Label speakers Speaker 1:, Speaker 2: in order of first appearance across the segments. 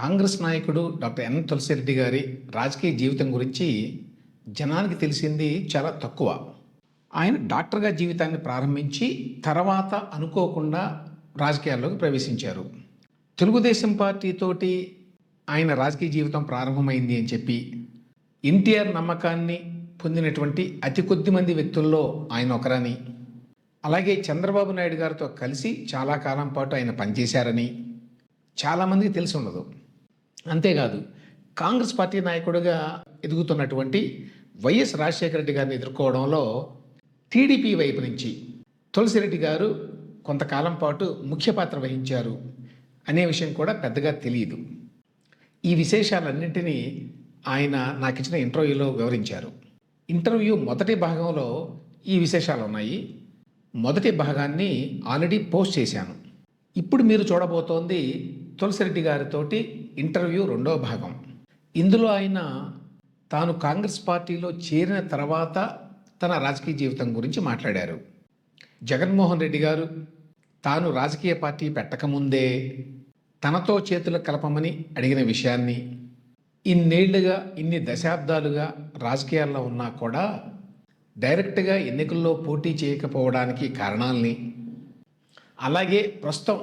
Speaker 1: కాంగ్రెస్ నాయకుడు doctor N Tulasi Reddy గారి రాజకీయ జీవితం గురించి జనానికి తెలిసింది చాలా తక్కువ. ఆయన డాక్టర్గా జీవితాన్ని ప్రారంభించి తర్వాత అనుకోకుండా రాజకీయాల్లోకి ప్రవేశించారు. తెలుగుదేశం పార్టీతోటి ఆయన రాజకీయ జీవితం ప్రారంభమైంది అని చెప్పి ఎన్టీఆర్ నమ్మకాన్ని పొందినటువంటి అతి కొద్ది మంది వ్యక్తుల్లో ఆయన ఒకరని, అలాగే చంద్రబాబు నాయుడు గారితో కలిసి చాలా కాలం పాటు ఆయన పనిచేశారని చాలామందికి తెలిసి ఉండదు. అంతేకాదు, కాంగ్రెస్ పార్టీ నాయకుడిగా ఎదుగుతున్నటువంటి వైఎస్ రాజశేఖర రెడ్డి గారిని ఎదుర్కోవడంలో టీడీపీ వైపు నుంచి తులసిరెడ్డి గారు కొంతకాలం పాటు ముఖ్య పాత్ర వహించారు అనే విషయం కూడా పెద్దగా తెలియదు. ఈ విశేషాలన్నింటినీ ఆయన నాకు ఇచ్చిన ఇంటర్వ్యూలో వివరించారు. ఇంటర్వ్యూ మొదటి భాగంలో ఈ విశేషాలు ఉన్నాయి. మొదటి భాగాన్ని ఆల్రెడీ పోస్ట్ చేశాను. ఇప్పుడు మీరు చూడబోతోంది తులసిరెడ్డి గారితోటి ఇంటర్వ్యూ రెండో భాగం. ఇందులో ఆయన తాను కాంగ్రెస్ పార్టీలో చేరిన తర్వాత తన రాజకీయ జీవితం గురించి మాట్లాడారు. జగన్మోహన్ రెడ్డి గారు తాను రాజకీయ పార్టీ పెట్టకముందే తనతో చేతులు కలపమని అడిగిన విషయాన్ని, ఇన్నేళ్లుగా ఇన్ని దశాబ్దాలుగా రాజకీయాల్లో ఉన్నా కూడా డైరెక్ట్గా ఎన్నికల్లో పోటీ చేయకపోవడానికి కారణాలని, అలాగే ప్రస్తుతం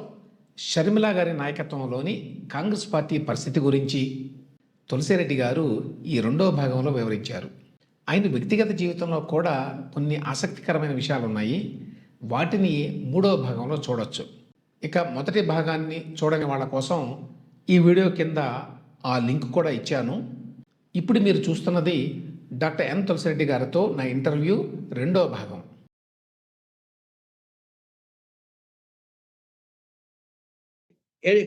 Speaker 1: షర్మిల గారి నాయకత్వంలోని కాంగ్రెస్ పార్టీ పరిస్థితి గురించి తులసిరెడ్డి గారు ఈ రెండో భాగంలో వివరించారు. ఆయన వ్యక్తిగత జీవితంలో కూడా కొన్ని ఆసక్తికరమైన విషయాలు ఉన్నాయి. వాటిని మూడో భాగంలో చూడొచ్చు. ఇక మొదటి భాగాన్ని చూడని వాళ్ళ కోసం ఈ వీడియో కింద ఆ లింక్ కూడా ఇచ్చాను. ఇప్పుడు మీరు చూస్తున్నది డాక్టర్ ఎన్ తులసిరెడ్డి గారితో నా ఇంటర్వ్యూ రెండో భాగం.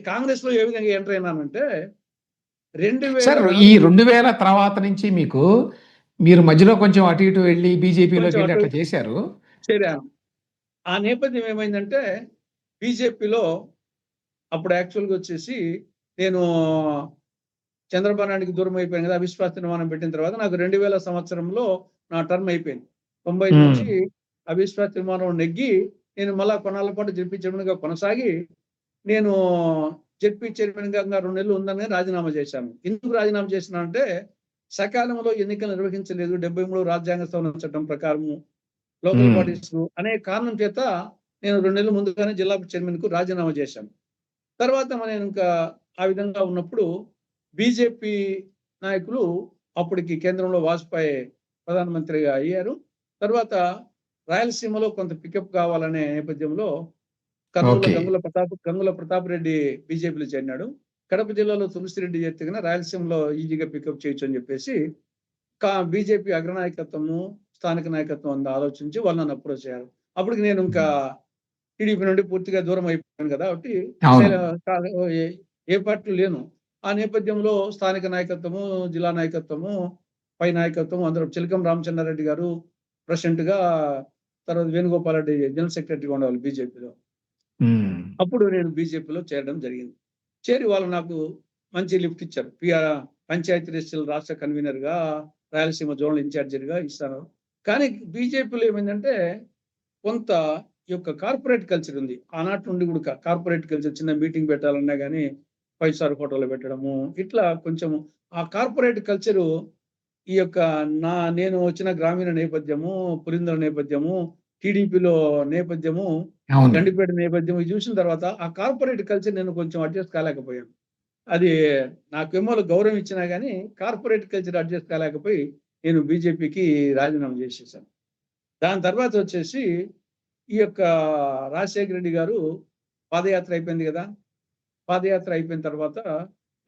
Speaker 2: కాంగ్రెస్ లో ఏ విధంగా ఎంటర్ అయినానంటే
Speaker 1: సార్, ఈ 2000 తర్వాత నుంచి మీరు మధ్యలో కొంచెం అటు ఇటు వెళ్ళి బీజేపీలోకి వెళ్ళి అట్లా చేశారు.
Speaker 2: చేరాను. ఆ నేపథ్యం ఏమైందంటే బీజేపీలో అప్పుడు యాక్చువల్గా వచ్చేసి నేను చంద్రబాబు నాయుడికి దూరం అయిపోయాను కదా. అవిశ్వాస తీర్మానం పెట్టిన తర్వాత నాకు 2000 సంవత్సరంలో నా టర్మ్ అయిపోయింది. 90 నుంచి అవిశ్వాస తీర్మానం నెగ్గి నేను మళ్ళా కొన్నాళ్ళ పాటు జడ్పీ చైర్మన్గా కొనసాగి నేను జడ్పీ చైర్మన్గా 2 నెలలు ఉందని రాజీనామా చేశాను. ఎందుకు రాజీనామా చేసినా అంటే సకాలంలో ఎన్నికలు నిర్వహించలేదు, 73 రాజ్యాంగ సవరణ చట్టం ప్రకారము లోకల్ బాడీస్ అనే కారణం చేత నేను 2 నెలల ముందుగానే జిల్లా చైర్మన్కు రాజీనామా చేశాను. తర్వాత నేను ఇంకా ఆ విధంగా ఉన్నప్పుడు బీజేపీ నాయకులు అప్పటికి కేంద్రంలో వాజ్పేయి ప్రధానమంత్రిగా అయ్యారు. తర్వాత రాయలసీమలో కొంత పికప్ కావాలనే నేపథ్యంలో కర్నూలు గంగుల ప్రతాప్ రెడ్డి బీజేపీలో చేరినాడు. కడప జిల్లాలో తులసిరెడ్డి చేస్తే కన్నా రాయలసీమలో ఈజీగా పికప్ చేయొచ్చు అని చెప్పేసి బీజేపీ అగ్రనాయకత్వము స్థానిక నాయకత్వం అంతా ఆలోచించి వాళ్ళు నన్ను అప్రోచ్ చేయాలి. అప్పటికి నేను ఇంకా టీడీపీ నుండి పూర్తిగా దూరం అయిపోయాను కదా, కాబట్టి ఏ పార్టీ లేను. ఆ నేపథ్యంలో స్థానిక నాయకత్వము, జిల్లా నాయకత్వము, పై నాయకత్వం అందరూ చిలకం రామచంద్రారెడ్డి గారు ప్రెసిడెంట్ గా, తర్వాత వేణుగోపాల్ రెడ్డి జనరల్ సెక్రటరీగా ఉండేవాళ్ళు బీజేపీలో. అప్పుడు నేను బీజేపీలో చేరడం జరిగింది. చేరి వాళ్ళు నాకు మంచి లిఫ్ట్ ఇచ్చారు. పంచాయతీ రాష్ట్ర కన్వీనర్ గా, రాయలసీమ జోనల్ ఇన్ఛార్జిగా ఇస్తాను. కానీ బీజేపీలో ఏమైందంటే కొంత ఈ యొక్క కార్పొరేట్ కల్చర్ ఉంది. ఆనాటి నుండి కూడా కార్పొరేట్ కల్చర్, చిన్న మీటింగ్ పెట్టాలన్నా కానీ 5 స్టార్ హోటల్లో పెట్టడము, ఇట్లా కొంచెం ఆ కార్పొరేట్ కల్చరు ఈ యొక్క నేను వచ్చిన గ్రామీణ నేపథ్యము, పురిందర నేపథ్యము, టీడీపీలో నేపథ్యము, గండిపేట నేపథ్యం చూసిన తర్వాత ఆ కార్పొరేట్ కల్చర్ నేను కొంచెం అడ్జస్ట్ కాలేకపోయాను. అది నాకేమో గౌరవం ఇచ్చినా కానీ కార్పొరేట్ కల్చర్ అడ్జస్ట్ కాలేకపోయి నేను బీజేపీకి రాజీనామా చేసేసాను. దాని తర్వాత వచ్చేసి ఈ యొక్క రాజశేఖర రెడ్డి గారు పాదయాత్ర అయిపోయింది కదా. పాదయాత్ర అయిపోయిన తర్వాత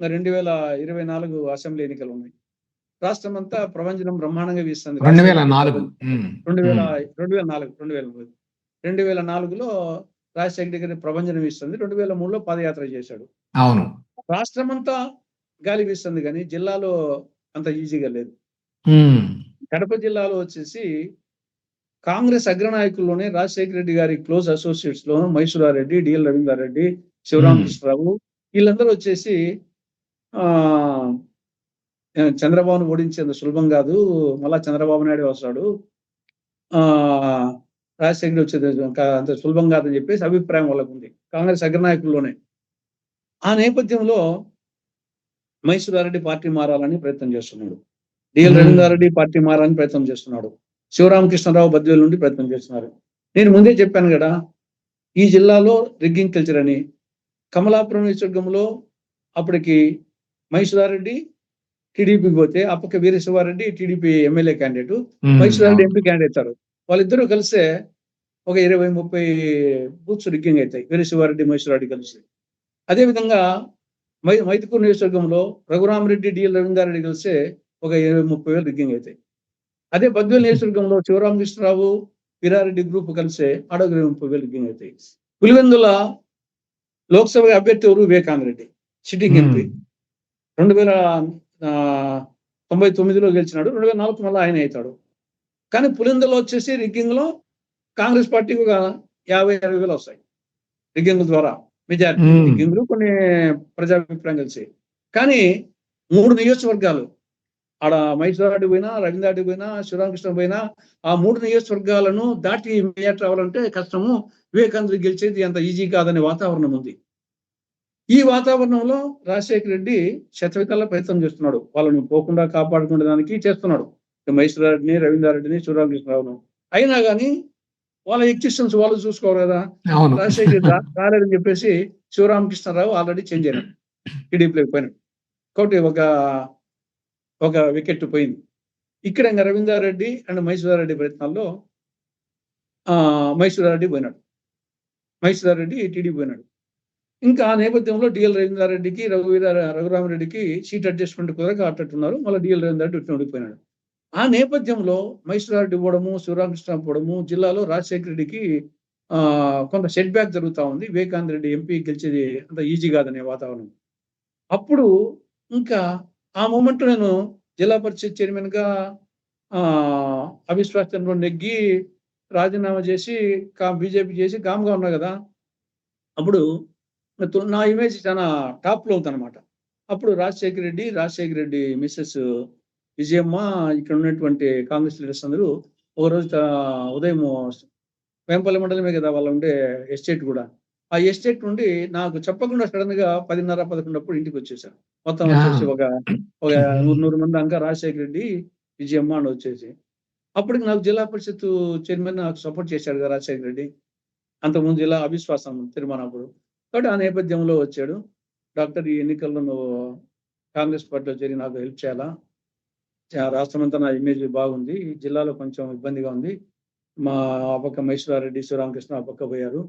Speaker 2: 2024 అసెంబ్లీ ఎన్నికలు ఉన్నాయి. రాష్ట్రం అంతా ప్రభంజనం బ్రహ్మాండంగా వీస్తుంది. 2004లో రాజశేఖర గారి ప్రభంజనం వీస్తుంది. 2003లో పాదయాత్ర చేశాడు.
Speaker 1: అవును,
Speaker 2: రాష్ట్రం అంతా గాలి వీస్తుంది కానీ జిల్లాలో అంత ఈజీగా లేదు. కడప జిల్లాలో వచ్చేసి కాంగ్రెస్ అగ్రనాయకుల్లోనే రాజశేఖర రెడ్డి గారి క్లోజ్ అసోసియేట్స్ లో మైసూరారెడ్డి, డిఎల్ రవీంద్రారెడ్డి, శివరామకృష్ణరావు వీళ్ళందరూ వచ్చేసి చంద్రబాబును ఓడించేంత సులభం కాదు, మళ్ళా చంద్రబాబు నాయుడు వస్తాడు, రాజశేఖర్ వచ్చేది అంత సులభం కాదని చెప్పేసి అభిప్రాయం వాళ్ళకు ఉంది కాంగ్రెస్ అగ్రనాయకుల్లోనే. ఆ నేపథ్యంలో మైసూరారెడ్డి పార్టీ మారాలని ప్రయత్నం చేస్తున్నాడు. డిఎల్
Speaker 1: మ్మ్.
Speaker 2: రవీంద్రారెడ్డి పార్టీ మారాలని ప్రయత్నం చేస్తున్నాడు. శివరామకృష్ణరావు బద్వేలు నుండి ప్రయత్నం చేస్తున్నారు. నేను ముందే చెప్పాను కదా, ఈ జిల్లాలో రిగ్గింగ్ కల్చర్ అని. కమలాపురం నియోజకవర్గంలో అప్పటికి మైసూరారెడ్డి టీడీపీకి పోతే, ఆ పక్క Veera Siva Reddy TDP MLA candidate, Mysura Reddy
Speaker 1: అవును.
Speaker 2: ఎంపీ క్యాండిడేట్ అవుతారు. వాళ్ళిద్దరూ కలిస్తే ఒక 20-30 బూత్స్ రిగ్గింగ్ అవుతాయి, వీరశివారెడ్డి మైసూరారెడ్డి కలిసి. అదేవిధంగా మైదుకూరు నియోజకవర్గంలో రఘురామరెడ్డి డిఎల్ రవీంద్రారెడ్డి కలిస్తే ఒక 20-30 వేలు రిగ్గింగ్ అవుతాయి. అదే బద్వేలు నియోజకవర్గంలో శివరామకృష్ణరావు వీరారెడ్డి గ్రూప్ కలిసే ఆడొక 30 వేలు రిగ్గింగ్ అవుతాయి. పులివెందుల లోక్సభ అభ్యర్థి ఎవరు? Vivekananda Reddy, sitting MP. 2099లో గెలిచినాడు, 2004 మళ్ళీ ఆయన అవుతాడు. కానీ పులివెందులో వచ్చేసి రిగ్గింగ్ లో కాంగ్రెస్ పార్టీకి ఒక 50-60 వేలు వస్తాయి రిగ్గింగ్ ద్వారా మెజారిటీ. రిగ్గింగ్లు కొన్ని ప్రజాభిప్రాయం కలిసి. కానీ 3 నియోజకవర్గాలు, ఆడ మైసూరారెడ్డి పోయినా, రవీంద్రారెడ్డి పోయినా, శివరామకృష్ణ పోయినా, ఆ 3 నియోజకవర్గాలను దాటి మెజార్టీ రావాలంటే కష్టము. వివేకానంద గెలిచేది అంత ఈజీ కాదనే వాతావరణం ఉంది. ఈ వాతావరణంలో రాజశేఖర రెడ్డి శతవిధాలా ప్రయత్నం చేస్తున్నాడు, వాళ్ళని పోకుండా కాపాడుకునే దానికి చేస్తున్నాడు. మైసూరారెడ్డిని, రవీంద్రారెడ్డిని, శివరామకృష్ణరావును. అయినా కానీ వాళ్ళ ఎగ్జిస్టెన్స్ వాళ్ళు చూసుకోరు కదా.
Speaker 1: అవును.
Speaker 2: రాజశేఖర్ రాలేదని చెప్పేసి శివరామకృష్ణరావు ఆల్రెడీ చేంజ్ అయినాడు, టీడీపీలోకి పోయినాడు. కాబట్టి ఒక వికెట్ పోయింది. ఇక్కడ ఇంకా రవీంద్రారెడ్డి అండ్ మైసూరారెడ్డి ప్రయత్నాల్లో మైసూరారెడ్డి పోయినాడు, మైసూరారెడ్డి టీడీపీ పోయినాడు. ఇంకా ఆ నేపథ్యంలో డిఎల్ రవీంద్రారెడ్డికి రఘురామరెడ్డికి సీట్ అడ్జస్ట్మెంట్ కుదరక అట్టట్టున్నారు. మళ్ళీ డిఎల్ రవీంద్రారెడ్డి ఓడిపోయినాడు. ఆ నేపథ్యంలో మైసూరారెడ్డి పోవడము, శివరామకృష్ణ పోవడము, జిల్లాలో రాజశేఖర రెడ్డికి కొంత సెట్ బ్యాక్ జరుగుతూ ఉంది. వివేకానంద రెడ్డి ఎంపీ గెలిచేది అంత ఈజీ కాదనే వాతావరణం. అప్పుడు ఇంకా ఆ మూమెంట్ నేను జిల్లా పరిషత్ చైర్మన్ గా అవిశ్వాసంలో నెగ్గి రాజీనామా చేసి బీజేపీ చేసి కామ్గా ఉన్నా కదా. అప్పుడు నా ఇమేజ్ చాలా టాప్ లో ఉందన్నమాట. అప్పుడు రాజశేఖర రెడ్డి మిస్సెస్ విజయమ్మ, ఇక్కడ ఉన్నటువంటి కాంగ్రెస్ లీడర్స్ అందరూ ఒక రోజు ఉదయం, వేంపల్లి మండలమే కదా వాళ్ళు ఉండే ఎస్టేట్ కూడా, ఆ ఎస్టేట్ నుండి నాకు చెప్పకుండా సడన్ గా 10:30-11 ఇంటికి వచ్చేసారు. మొత్తం వచ్చేసి ఒక 100 మంది అంకా రాజశేఖర రెడ్డి, విజయమ్మ అని వచ్చేసి. అప్పటికి నాకు జిల్లా పరిషత్ చైర్మన్ నాకు సపోర్ట్ చేశాడు కదా రాజశేఖర రెడ్డి, అంతకుముందు జిల్లా అవిశ్వాసం తీర్మానప్పుడు. కాబట్టి ఆ నేపథ్యంలో వచ్చాడు, డాక్టర్ ఈ ఎన్నికల్లో నువ్వు కాంగ్రెస్ పార్టీలో చేరి నాకు హెల్ప్ చేయాలా, రాష్ట్రమంతా నా ఇమేజ్ బాగుంది, జిల్లాలో కొంచెం ఇబ్బందిగా ఉంది, మా ఆ పక్క మైసూరారెడ్డి, శివరామకృష్ణ ఆ పక్క పోయారు,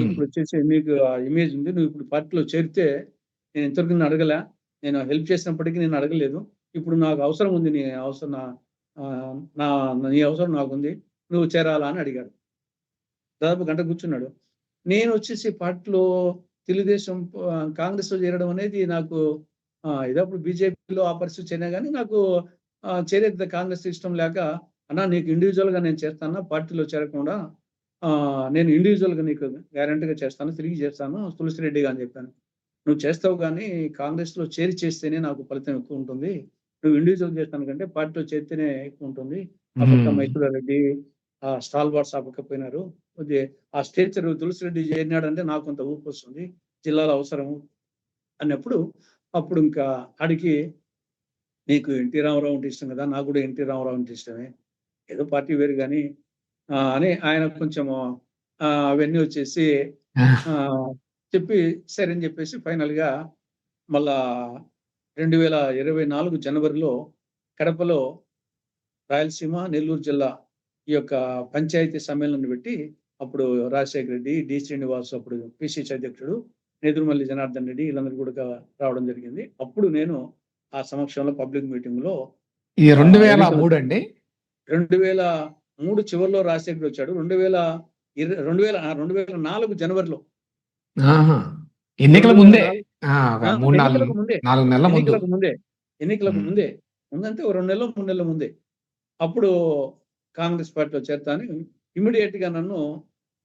Speaker 2: ఇప్పుడు వచ్చేసి మీకు ఆ ఇమేజ్ ఉంది, నువ్వు ఇప్పుడు పార్టీలో చేరితే, నేను ఇంతవరకు నిన్ను అడగలే, నేను హెల్ప్ చేసినప్పటికీ నేను అడగలేదు, ఇప్పుడు నాకు అవసరం ఉంది, నీ అవసరం నీ అవసరం నాకుంది, నువ్వు చేరాలా అని అడిగాడు. దాదాపు గంట కూర్చున్నాడు. నేను వచ్చేసి పార్టీలో తెలుగుదేశం కాంగ్రెస్లో చేరడం అనేది నాకు ఇదప్పుడు బీజేపీలో ఆ పరిస్థితి చేరినా కానీ నాకు చేరేది కాంగ్రెస్ ఇష్టం లేక, అన్నా నీకు ఇండివిజువల్గా నేను చేస్తాను, పార్టీలో చేరకుండా నేను ఇండివిజువల్గా నీకు గ్యారంటీగా చేస్తాను, తిరిగి చేస్తాను తులసిరెడ్డిగా అని చెప్పాను. నువ్వు చేస్తావు కానీ కాంగ్రెస్లో చేస్తేనే నాకు ఫలితం ఎక్కువ ఉంటుంది, నువ్వు ఇండివిజువల్ చేస్తాను కంటే పార్టీలో చేరితేనే ఎక్కువ ఉంటుంది. ఆ పక్క మైసూరారెడ్డి స్టాల్ బార్స్ ఆపకపోయినారు, ఆ స్టేచర్ తులసిరెడ్డి చేరినాడంటే నాకు కొంత ఊపు వస్తుంది, జిల్లాలో అవసరము అన్నప్పుడు, అప్పుడు ఇంకా అడిగి, నీకు ఎన్టీ రామారావు అంటే ఇష్టం కదా, నాకు కూడా ఎన్టీ రామారావు అంటే ఇష్టమే, ఏదో పార్టీ వేరు కానీ అని ఆయన కొంచెము అవన్నీ వచ్చేసి చెప్పి సరే అని చెప్పేసి ఫైనల్ గా మళ్ళా 2024 జనవరిలో కడపలో రాయలసీమ, నెల్లూరు జిల్లా ఈ యొక్క పంచాయతీ సమ్మేళనం పెట్టి, అప్పుడు రాజశేఖర రెడ్డి, డి శ్రీనివాస్ అప్పుడు పిసిసి అధ్యక్షుడు, నేదురుమల్లి జనార్దన్ రెడ్డి వీళ్ళందరూ కూడా రావడం జరిగింది. అప్పుడు నేను ఆ సమక్షంలో పబ్లిక్ మీటింగ్ లో,
Speaker 1: ఈ 2003 అండి,
Speaker 2: 2003 చివరిలో రాజశేఖర్ వచ్చాడు, 2004 జనవరిలో,
Speaker 1: ఎన్నికల ముందే,
Speaker 2: ఎన్నికలకు ముందే ముందంటే 2 నెలలు 3 నెలల ముందే. అప్పుడు కాంగ్రెస్ పార్టీలో చేరతాను ఇమ్మీడియట్ గా నన్ను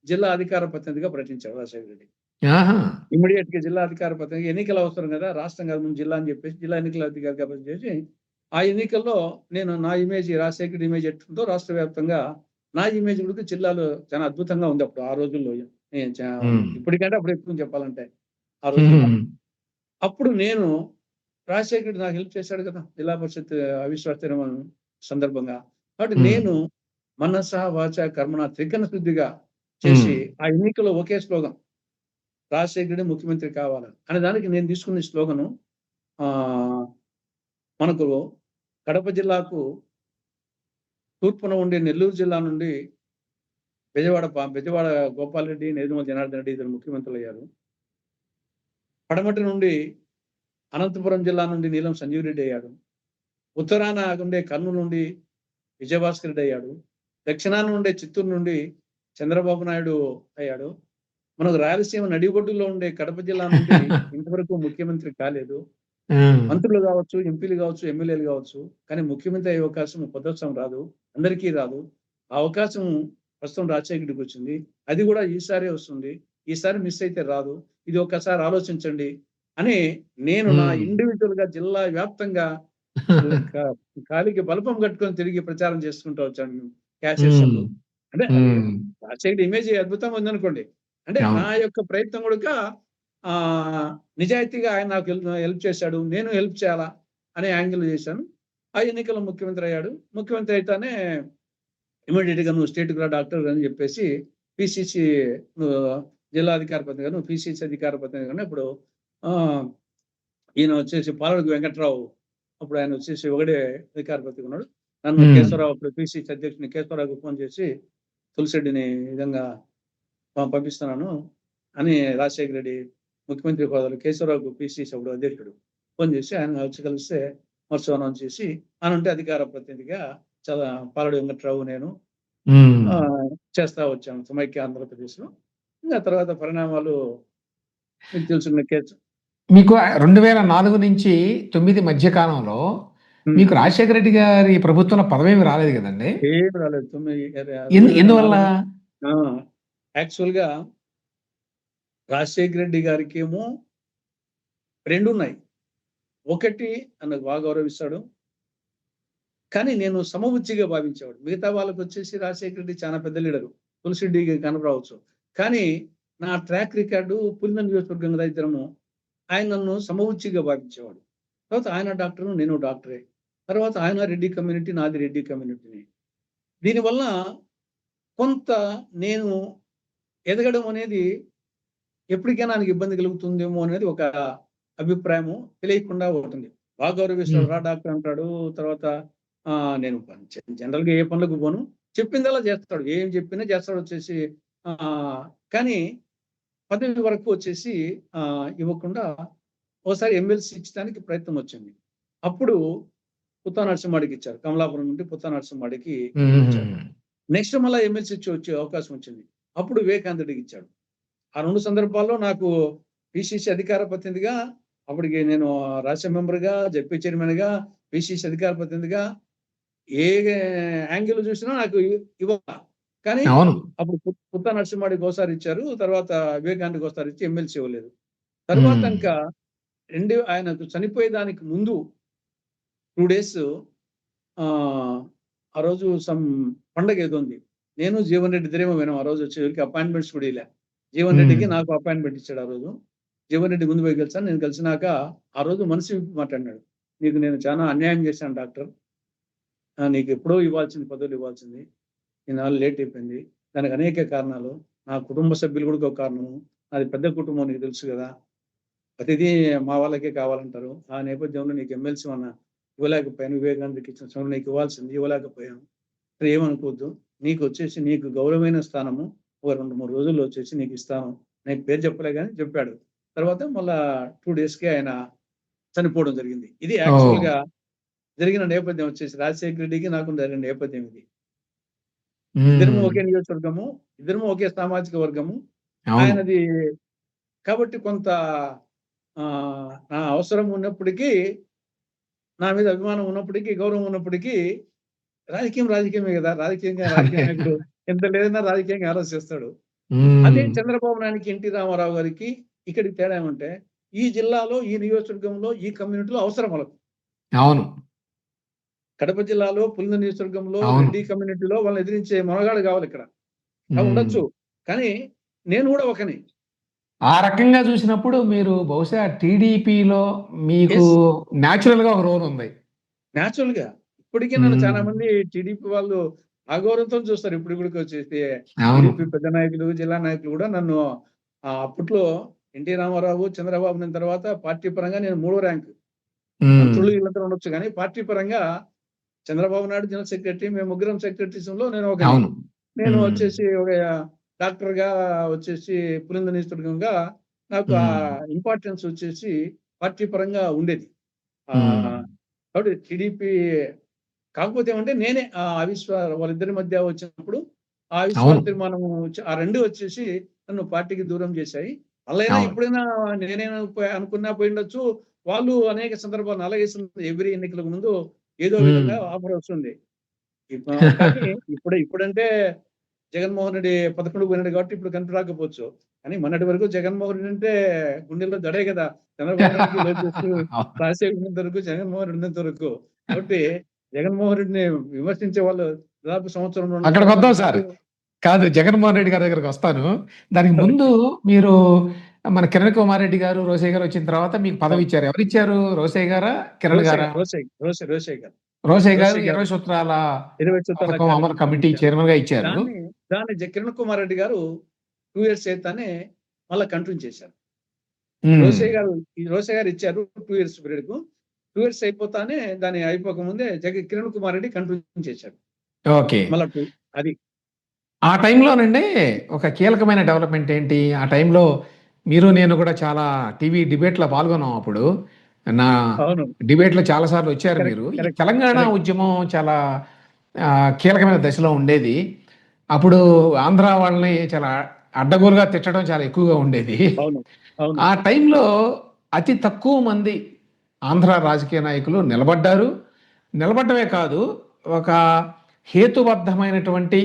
Speaker 2: జిల్లా అధికార ప్రతినిధిగా ప్రకటించాడు రాజశేఖర రెడ్డి. ఇమ్మీడియట్ గా జిల్లా అధికార ప్రతినిధి, ఎన్నికలు అవసరం కదా, రాష్ట్రం కాదు ముందు జిల్లా అని చెప్పేసి జిల్లా ఎన్నికల అధికారిగా చేసి, ఆ ఎన్నికల్లో నేను నా ఇమేజ్, రాజశేఖర ఇమేజ్ ఎట్టుందో రాష్ట్ర వ్యాప్తంగా నా ఇమేజ్ కూడా జిల్లాలో చాలా అద్భుతంగా ఉంది అప్పుడు ఆ రోజుల్లో. ఇప్పటికంటే అప్పుడు ఎక్కువ చెప్పాలంటే ఆ రోజుల్లో. అప్పుడు నేను రాజశేఖర్ రెడ్డి నాకు హెల్ప్ చేశాడు కదా! జిల్లా పరిషత్ అవిశ్వాస తీర్మానం సందర్భంగా. కాబట్టి
Speaker 1: హ్మ్.
Speaker 2: నేను మనస, వాచ, కర్మణ త్రికరణ శుద్ధిగా చేసి ఆ ఎన్నికల్లో ఒకే స్లోగన్ రాజశేఖర్ రెడ్డి ముఖ్యమంత్రి కావాలని. అనే దానికి నేను తీసుకున్న స్లోగను మనకు కడప జిల్లాకు తూర్పున ఉండే నెల్లూరు జిల్లా నుండి బెజవాడ గోపాల్ రెడ్డి, నేదుమల జనార్దన్ రెడ్డి ఇద్దరు ముఖ్యమంత్రులయ్యారు. పడమటి నుండి అనంతపురం జిల్లా నుండి నీలం సంజీవ్ రెడ్డి అయ్యాడు. ఉత్తరాన ఉండే కర్నూలు నుండి విజయభాస్కర్ రెడ్డి అయ్యాడు. దక్షిణాన ఉండే చిత్తూరు నుండి చంద్రబాబు నాయుడు అయ్యాడు. మనకు రాయలసీమ నడిబొడ్డులో ఉండే కడప జిల్లా నుండి ఇంతవరకు ముఖ్యమంత్రి కాలేదు. మంత్రులు కావచ్చు, ఎంపీలు కావచ్చు, ఎమ్మెల్యేలు కావచ్చు. కానీ ముఖ్యమంత్రి అయ్యే అవకాశం కొత్తసం రాదు. అందరికీ రాదు. ఆ అవకాశం ప్రస్తుతం రాజశేఖరుడికి వచ్చింది. అది కూడా ఈసారే వస్తుంది. ఈసారి మిస్ అయితే రాదు. ఇది ఒక్కసారి ఆలోచించండి అని నేను నా ఇండివిజువల్‌గా జిల్లా వ్యాప్తంగా కాలికి బలపం కట్టుకొని తిరిగి ప్రచారం చేసుకుంటూ వచ్చాను క్యాసెట్స్‌లో. అంటే అది రాజశేఖర్ ఇమేజ్ అద్భుతంగా ఉందనుకోండి. అంటే నా యొక్క ప్రయత్నం కూడా నిజాయితీగా ఆయన నాకు హెల్ప్ చేశాడు. నేను హెల్ప్ చేయాలా అనే యాంగిల్ చేశాను. ఆ ఎన్నికల్లో ముఖ్యమంత్రి అయ్యాడు. ముఖ్యమంత్రి అయితేనే ఇమ్మీడియేట్‌గా నువ్వు స్టేట్‌కి రా డాక్టర్ అని చెప్పేసి పీసీసీ జిల్లా అధికార ప్రతినిధిగా నువ్వు పీసీసీ అధికార ప్రతినిధిగా ఇప్పుడు ఈయన వచ్చేసి పాలడుగు వెంకట్రావు అప్పుడు ఆయన వచ్చేసి ఒకడే అధికార ప్రతినిధిగా ఉన్నాడు. నన్ను కేశవరావు అప్పుడు పీసీసీ అధ్యక్షుని కేశవరావుకి ఫోన్ చేసి తులసిరెడ్డిని ఈ విధంగా పంపిస్తున్నాను అని రాజశేఖర రెడ్డి ముఖ్యమంత్రి హోదాలో కేశవరావుకు పీసీసీ అప్పుడు అధ్యక్షుడు ఫోన్ చేసి ఆయన వచ్చి కలిస్తే మత్స్యవనం చేసి అనంటే అధికార ప్రతినిధిగా పాలడు వెంకట్రావు నేను చేస్తా వచ్చాను సమైక్య ఆంధ్రప్రదేశ్లో. ఇంకా తర్వాత పరిణామాలు మీకు తెలుసుకున్న కేసు.
Speaker 1: మీకు 2004 నుంచి 9 మధ్య కాలంలో మీకు రాజశేఖర రెడ్డి గారి ప్రభుత్వంలో పదవేమి రాలేదు కదండి?
Speaker 2: ఏం రాలేదు.
Speaker 1: ఎందువల్ల?
Speaker 2: యాక్చువల్‌గా రాజశేఖర రెడ్డి గారికి ఏమో 2 ఉన్నాయి. ఒకటి నన్ను బాగా గౌరవిస్తాడు. కానీ నేను సమబుద్ధిగా భావించేవాడు. మిగతా వాళ్ళకి వచ్చేసి రాజశేఖర రెడ్డి చాలా పెద్ద లీడరు. తులసిరెడ్డి కనపరావచ్చు. కానీ నా ట్రాక్ రికార్డు పులిన నియోజకవర్గం కదా ఇద్దరము. ఆయన నన్ను సమబుద్ధిగా భావించేవాడు. తర్వాత ఆయన డాక్టరు, నేను డాక్టరే. తర్వాత ఆయన రెడ్డి కమ్యూనిటీ, నాది రెడ్డి కమ్యూనిటీని. దీనివల్ల కొంత నేను ఎదగడం అనేది ఎప్పటికైనా ఆయనకి ఇబ్బంది కలుగుతుందేమో అనేది ఒక అభిప్రాయము తెలియకుండా ఉంటుంది. బాగా గౌరవిస్తాడు. రా డాక్టర్ అంటాడు. తర్వాత నేను జనరల్‌గా ఏ పనులకు పోను. చెప్పిందల్లా చేస్తాడు. ఏం చెప్పినా చేస్తాడు వచ్చేసి. కానీ పదవి వరకు వచ్చేసి ఇవ్వకుండా ఓసారి ఎమ్మెల్సీ ఇచ్చడానికి ప్రయత్నం వచ్చింది. అప్పుడు పుత్తా నరసింహాడికి ఇచ్చారు. కమలాపురం నుండి పుత్తా నరసింహాడికి ఇచ్చారు. నెక్స్ట్ మళ్ళా ఎమ్మెల్సీ వచ్చే అవకాశం వచ్చింది. అప్పుడు వివేకానంద రెడ్డికి ఇచ్చాడు. ఆ 2 సందర్భాల్లో నాకు పీసీసీ అధికార ప్రతినిధిగా అప్పటికి నేను రాజ్యసభ మెంబర్‌గా, జెడ్పీ చైర్మన్‌గా, పీసీసీ అధికార ప్రతినిధిగా ఏ యాంగిల్ చూసినా నాకు ఇవ్వాల. కానీ అప్పుడు పుత్తా నరసింహాడికి ఒకసారి ఇచ్చారు. తర్వాత వివేకానందకి ఒకసారి ఇచ్చి ఎమ్మెల్సీ ఇవ్వలేదు. తర్వాత ఇంకా ఆయనకు చనిపోయేదానికి ముందు 2 డేస్ ఆ రోజు పండగ ఏదో ఉంది. నేను జీవన్ రెడ్డి ఇద్దరేమో విన్నాం. ఆ రోజు వచ్చేసరికి అపాయింట్మెంట్స్ కూడా ఇలా. జీవన్ రెడ్డికి నాకు అపాయింట్మెంట్ ఇచ్చాడు ఆ రోజు. జీవన్ రెడ్డి ముందు పోయి కలిసాను. నేను కలిసినాక ఆ రోజు మనసు మాట్లాడినాడు. నీకు నేను చాలా అన్యాయం చేశాను డాక్టర్. నీకు ఎప్పుడో ఇవ్వాల్సింది, పదవులు ఇవ్వాల్సింది. ఈనాళ్ళు లేట్ అయిపోయింది. దానికి అనేక కారణాలు. నా కుటుంబ సభ్యులు కూడా ఒక కారణము. నాది పెద్ద కుటుంబం నీకు తెలుసు కదా. ప్రతిదీ మా వాళ్ళకే కావాలంటారు. ఆ నేపథ్యంలో నీకు ఎమ్మెల్సీ ఇవ్వలేకపోయాను. వివేకానందకి ఇచ్చిన సమయంలో నీకు ఇవ్వాల్సింది ఇవ్వలేకపోయాను. ఏమనుకోవద్దు. నీకు వచ్చేసి నీకు గౌరవమైన స్థానము ఒక 2-3 రోజుల్లో వచ్చేసి నీకు ఇస్తాను. నేను పేరు చెప్పలే కానీ చెప్పాడు. తర్వాత మళ్ళా 2 డేస్‌కి ఆయన చనిపోవడం జరిగింది. ఇది యాక్చువల్‌గా జరిగిన నేపథ్యం వచ్చేసి రాజశేఖర రెడ్డికి నాకు జరిగిన నేపథ్యం ఇది. ఇద్దరము ఒకే నియోజకవర్గము, ఇద్దరము ఒకే సామాజిక వర్గము. ఆయనది కాబట్టి కొంత నా అవసరం ఉన్నప్పటికీ, నా మీద అభిమానం ఉన్నప్పటికీ, గౌరవం ఉన్నప్పటికీ రాజకీయమే కదా. రాజకీయ నాయకుడు ఎంత లేదన్నా రాజకీయంగా ఆలోచిస్తాడు. అదే చంద్రబాబు నాయుడికి, ఎన్టీ రామారావు గారికి ఇక్కడికి తేడా ఏమంటే ఈ జిల్లాలో, ఈ నియోజకవర్గంలో, ఈ కమ్యూనిటీలో అవసరం వాళ్ళకు.
Speaker 1: అవును.
Speaker 2: కడప జిల్లాలో పులిన నియోజకవర్గంలో రెడ్డి కమ్యూనిటీలో వాళ్ళని ఎదిరించే మనగాడు కావాలి ఇక్కడ. ఉండొచ్చు. కానీ నేను కూడా ఒకని.
Speaker 1: ఆ రకంగా చూసినప్పుడు మీరు బహుశా టీడీపీలో మీకు
Speaker 2: ఎస్.
Speaker 1: న్యాచురల్‌గా ఒక రోల్ ఉంది.
Speaker 2: న్యాచురల్‌గా. ఇప్పటికీ నన్ను చాలా
Speaker 1: హ్మ్.
Speaker 2: మంది టీడీపీ వాళ్ళు అగౌరవంతో చూస్తారు. ఇప్పటికొచ్చేసి
Speaker 1: అవును.
Speaker 2: టీడీపీ పెద్ద నాయకులు, జిల్లా నాయకులు కూడా నన్ను అప్పట్లో ఎన్టీ రామారావు, చంద్రబాబు నాయుడు తర్వాత పార్టీ పరంగా నేను మూడో ర్యాంక్.
Speaker 1: హ్మ్.
Speaker 2: మంత్రులు వీళ్ళందరూ ఉండొచ్చు గానీ, పార్టీ పరంగా చంద్రబాబు నాయుడు జనరల్ సెక్రటరీ, మేము ముగ్గురం సెక్రటరీస్‌లో నేను ఒకని.
Speaker 1: అవును.
Speaker 2: నేను
Speaker 1: హ్మ్.
Speaker 2: వచ్చేసి ఒక డాక్టర్‌గా వచ్చేసి పులిందనీస్తుడిగా నాకు ఆ
Speaker 1: హ్మ్.
Speaker 2: ఇంపార్టెన్స్ వచ్చేసి పార్టీ పరంగా ఉండేది.
Speaker 1: హ్మ్.
Speaker 2: ఆహ్, కాబట్టి టీడీపీ కాకపోతే ఏమంటే నేనే వాళ్ళిద్దరి మధ్య వచ్చినప్పుడు ఆ అవిశ్వాస
Speaker 1: అవును.
Speaker 2: తీర్మానం ఆ 2 వచ్చేసి నన్ను పార్టీకి దూరం చేశాయి. అల్లైనా
Speaker 1: అవును.
Speaker 2: ఎప్పుడైనా నేనైనా అనుకున్నా పోయుండొచ్చు. వాళ్ళు అనేక సందర్భాల్లో అలాగే ఎవ్రి ఎన్నికలకు ముందు ఏదో
Speaker 1: హ్మ్.
Speaker 2: విధంగా ఆఫర్ వస్తుంది. కానీ ఇప్పుడంటే జగన్మోహన్ రెడ్డి 11 పోయినాడు కాబట్టి ఇప్పుడు కనిపి రాకపోవచ్చు. కానీ మొన్నటి వరకు జగన్మోహన్ రెడ్డి అంటే గుండెల్లో దడే కదా! చంద్రబాబు నాయుడుకి లోకేష్,
Speaker 1: అవును.
Speaker 2: రాజశేఖర్ ఉన్నంత వరకు, జగన్మోహన్ రెడ్డి ఉన్నంత వరకు. కాబట్టి జగన్మోహన్ రెడ్డిని విమర్శించే వాళ్ళు దాదాపు సంవత్సరం, 2
Speaker 1: అక్కడికొద్దాం
Speaker 2: సంవత్సరాల
Speaker 1: సార్.
Speaker 2: పాటు
Speaker 1: కాదు, జగన్మోహన్ రెడ్డి గారి దగ్గరికొస్తాను. దానికి ముందు
Speaker 2: ఓకే.
Speaker 1: మీరు మన కిరణ్ కుమార్ రెడ్డి గారు, రోసయ్య గారు వచ్చిన తర్వాత మీకు
Speaker 2: అవును.
Speaker 1: పదవిచ్చారు. ఎవరిచ్చారు? రోసయ్య గారా? కిరణ్ గారా?
Speaker 2: రోసయ్య గారు.
Speaker 1: రోసయ్య గారు
Speaker 2: రోసయ్య గారు
Speaker 1: 20 సూత్రాల
Speaker 2: 20 చుట్టాల
Speaker 1: పథకం అమలు
Speaker 2: కార్యక్రమం
Speaker 1: కమిటీ
Speaker 2: ఇచ్చారు.
Speaker 1: చైర్మన్‌గా ఇచ్చారు.
Speaker 2: దాన్ని దాన్ని కిరణ్ కుమార్ రెడ్డి గారు 2 ఇయర్స్ చేత్తనే మళ్ళా కంటిన్యూ చేశారు.
Speaker 1: హ్మ్.
Speaker 2: రోసయ్య గారు ఇచ్చారు 2 ఇయర్స్ పీరియడ్‌కు. 2 ఇయర్స్ అయిపోతానే దాన్ని అయిపోకముందే కిరణ్ కుమార్ రెడ్డి కంటిన్యూ చేశారు.
Speaker 1: ఓకే.
Speaker 2: మళ్ళా 2 అది.
Speaker 1: ఆ టైంలోనండి ఒక కీలకమైన డెవలప్‌మెంట్ ఏంటి? ఆ టైంలో మీరు, నేను కూడా చాలా టీవీ డిబేట్‌లో పాల్గొన్నాం అప్పుడు. నా
Speaker 2: అవును.
Speaker 1: డిబేట్‌లో చాలా సార్లు వచ్చారు
Speaker 2: కరెక్ట్.
Speaker 1: మీరు. ఈ
Speaker 2: కరెక్ట్.
Speaker 1: తెలంగాణ
Speaker 2: కరెక్ట్.
Speaker 1: ఉద్యమం చాలా కీలకమైన దశలో ఉండేది. అప్పుడు ఆంధ్ర వాళ్ళని చాలా అడ్డగోలుగా తిట్టడం చాలా ఎక్కువగా ఉండేది.
Speaker 2: అవును. అవును.
Speaker 1: ఆ టైంలో అతి తక్కువ మంది ఆంధ్ర రాజకీయ నాయకులు నిలబడ్డారు. నిలబడడమే కాదు, ఒక హేతుబద్ధమైనటువంటి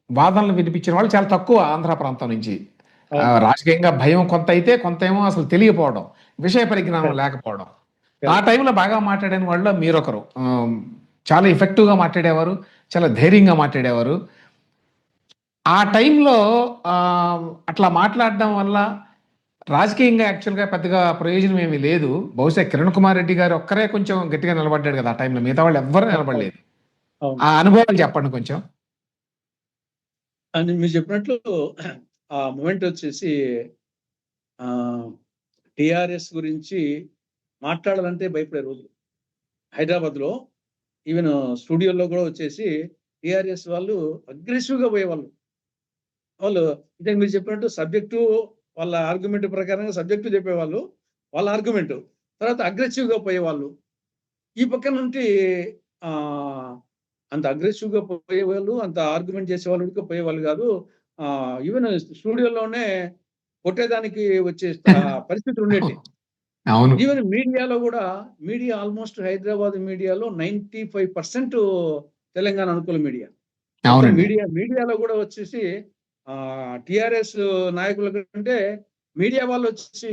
Speaker 1: వాదనలు వినిపించిన వాళ్ళు చాలా తక్కువ ఆంధ్ర ప్రాంతం నుంచి.
Speaker 2: అవును.
Speaker 1: రాజకీయంగా భయం కొంతైతే, కొంతేమో అసలు తెలియకపోవడం, విషయ పరిజ్ఞానం
Speaker 2: కరెక్ట్.
Speaker 1: లేకపోవడం. ఆ
Speaker 2: కరెక్ట్.
Speaker 1: టైంలో బాగా మాట్లాడిన వాళ్ళలో మీరొకరు. చాలా ఎఫెక్టివ్‌గా మాట్లాడేవారు. చాలా ధైర్యంగా మాట్లాడేవారు. ఆ టైంలో అట్లా మాట్లాడడం వల్ల రాజకీయంగా యాక్చువల్‌గా పెద్దగా ప్రయోజనం ఏమీ లేదు. బహుశా 'కిరణ్ కుమార్ రెడ్డి' గారు ఒక్కరే కొంచెం గట్టిగా నిలబడ్డాడు కదా! ఆ టైంలో. మిగతా వాళ్ళు ఎవ్వరు
Speaker 2: అవును.
Speaker 1: నిలబడలేదు.
Speaker 2: అవును.
Speaker 1: ఆ అనుభవాలు చెప్పండి కొంచెం.
Speaker 2: అని మీరు చెప్పినట్లు ఆ మూమెంట్ వచ్చేసి ఆహ్, టీఆర్ఎస్ గురించి మాట్లాడాలంటే భయపడే రోజులు. హైదరాబాద్‌లో ఈవెన్ స్టూడియోలో కూడా వచ్చేసి టీఆర్ఎస్ వాళ్ళు అగ్రెసివ్‌గా పోయేవాళ్ళు. వాళ్ళు అంటే మీరు చెప్పినట్టు సబ్జెక్టు వాళ్ళ ఆర్గ్యుమెంట్ ప్రకారంగా సబ్జెక్టు చెప్పేవాళ్ళు. వాళ్ళ ఆర్గ్యుమెంటు. తర్వాత అగ్రెసివ్‌గా పోయేవాళ్ళు. ఈ పక్క నుండి ఆహ్, అంత అగ్రెసివ్‌గా పోయేవాళ్ళు, అంత ఆర్గ్యుమెంట్ చేసేవాళ్ళు కూడా పోయేవాళ్ళు గాదు. ఈవెన్ స్టూడియోలోనే కొట్టేదానికి వచ్చే పరిస్థితులుండేటియి.
Speaker 1: అవును.
Speaker 2: ఈవెన్ మీడియాలో గూడా మీడియా ఆల్‌మోస్ట్ హైదరాబాద్ మీడియాలో 95% తెలంగాణ అనుకూల మీడియా. మొత్తం
Speaker 1: అవునండి.
Speaker 2: మీడియాలో గూడా వచ్చేసి టీఆర్ఎస్ నాయకుల కంటే మీడియా వాళ్ళొచ్చేసి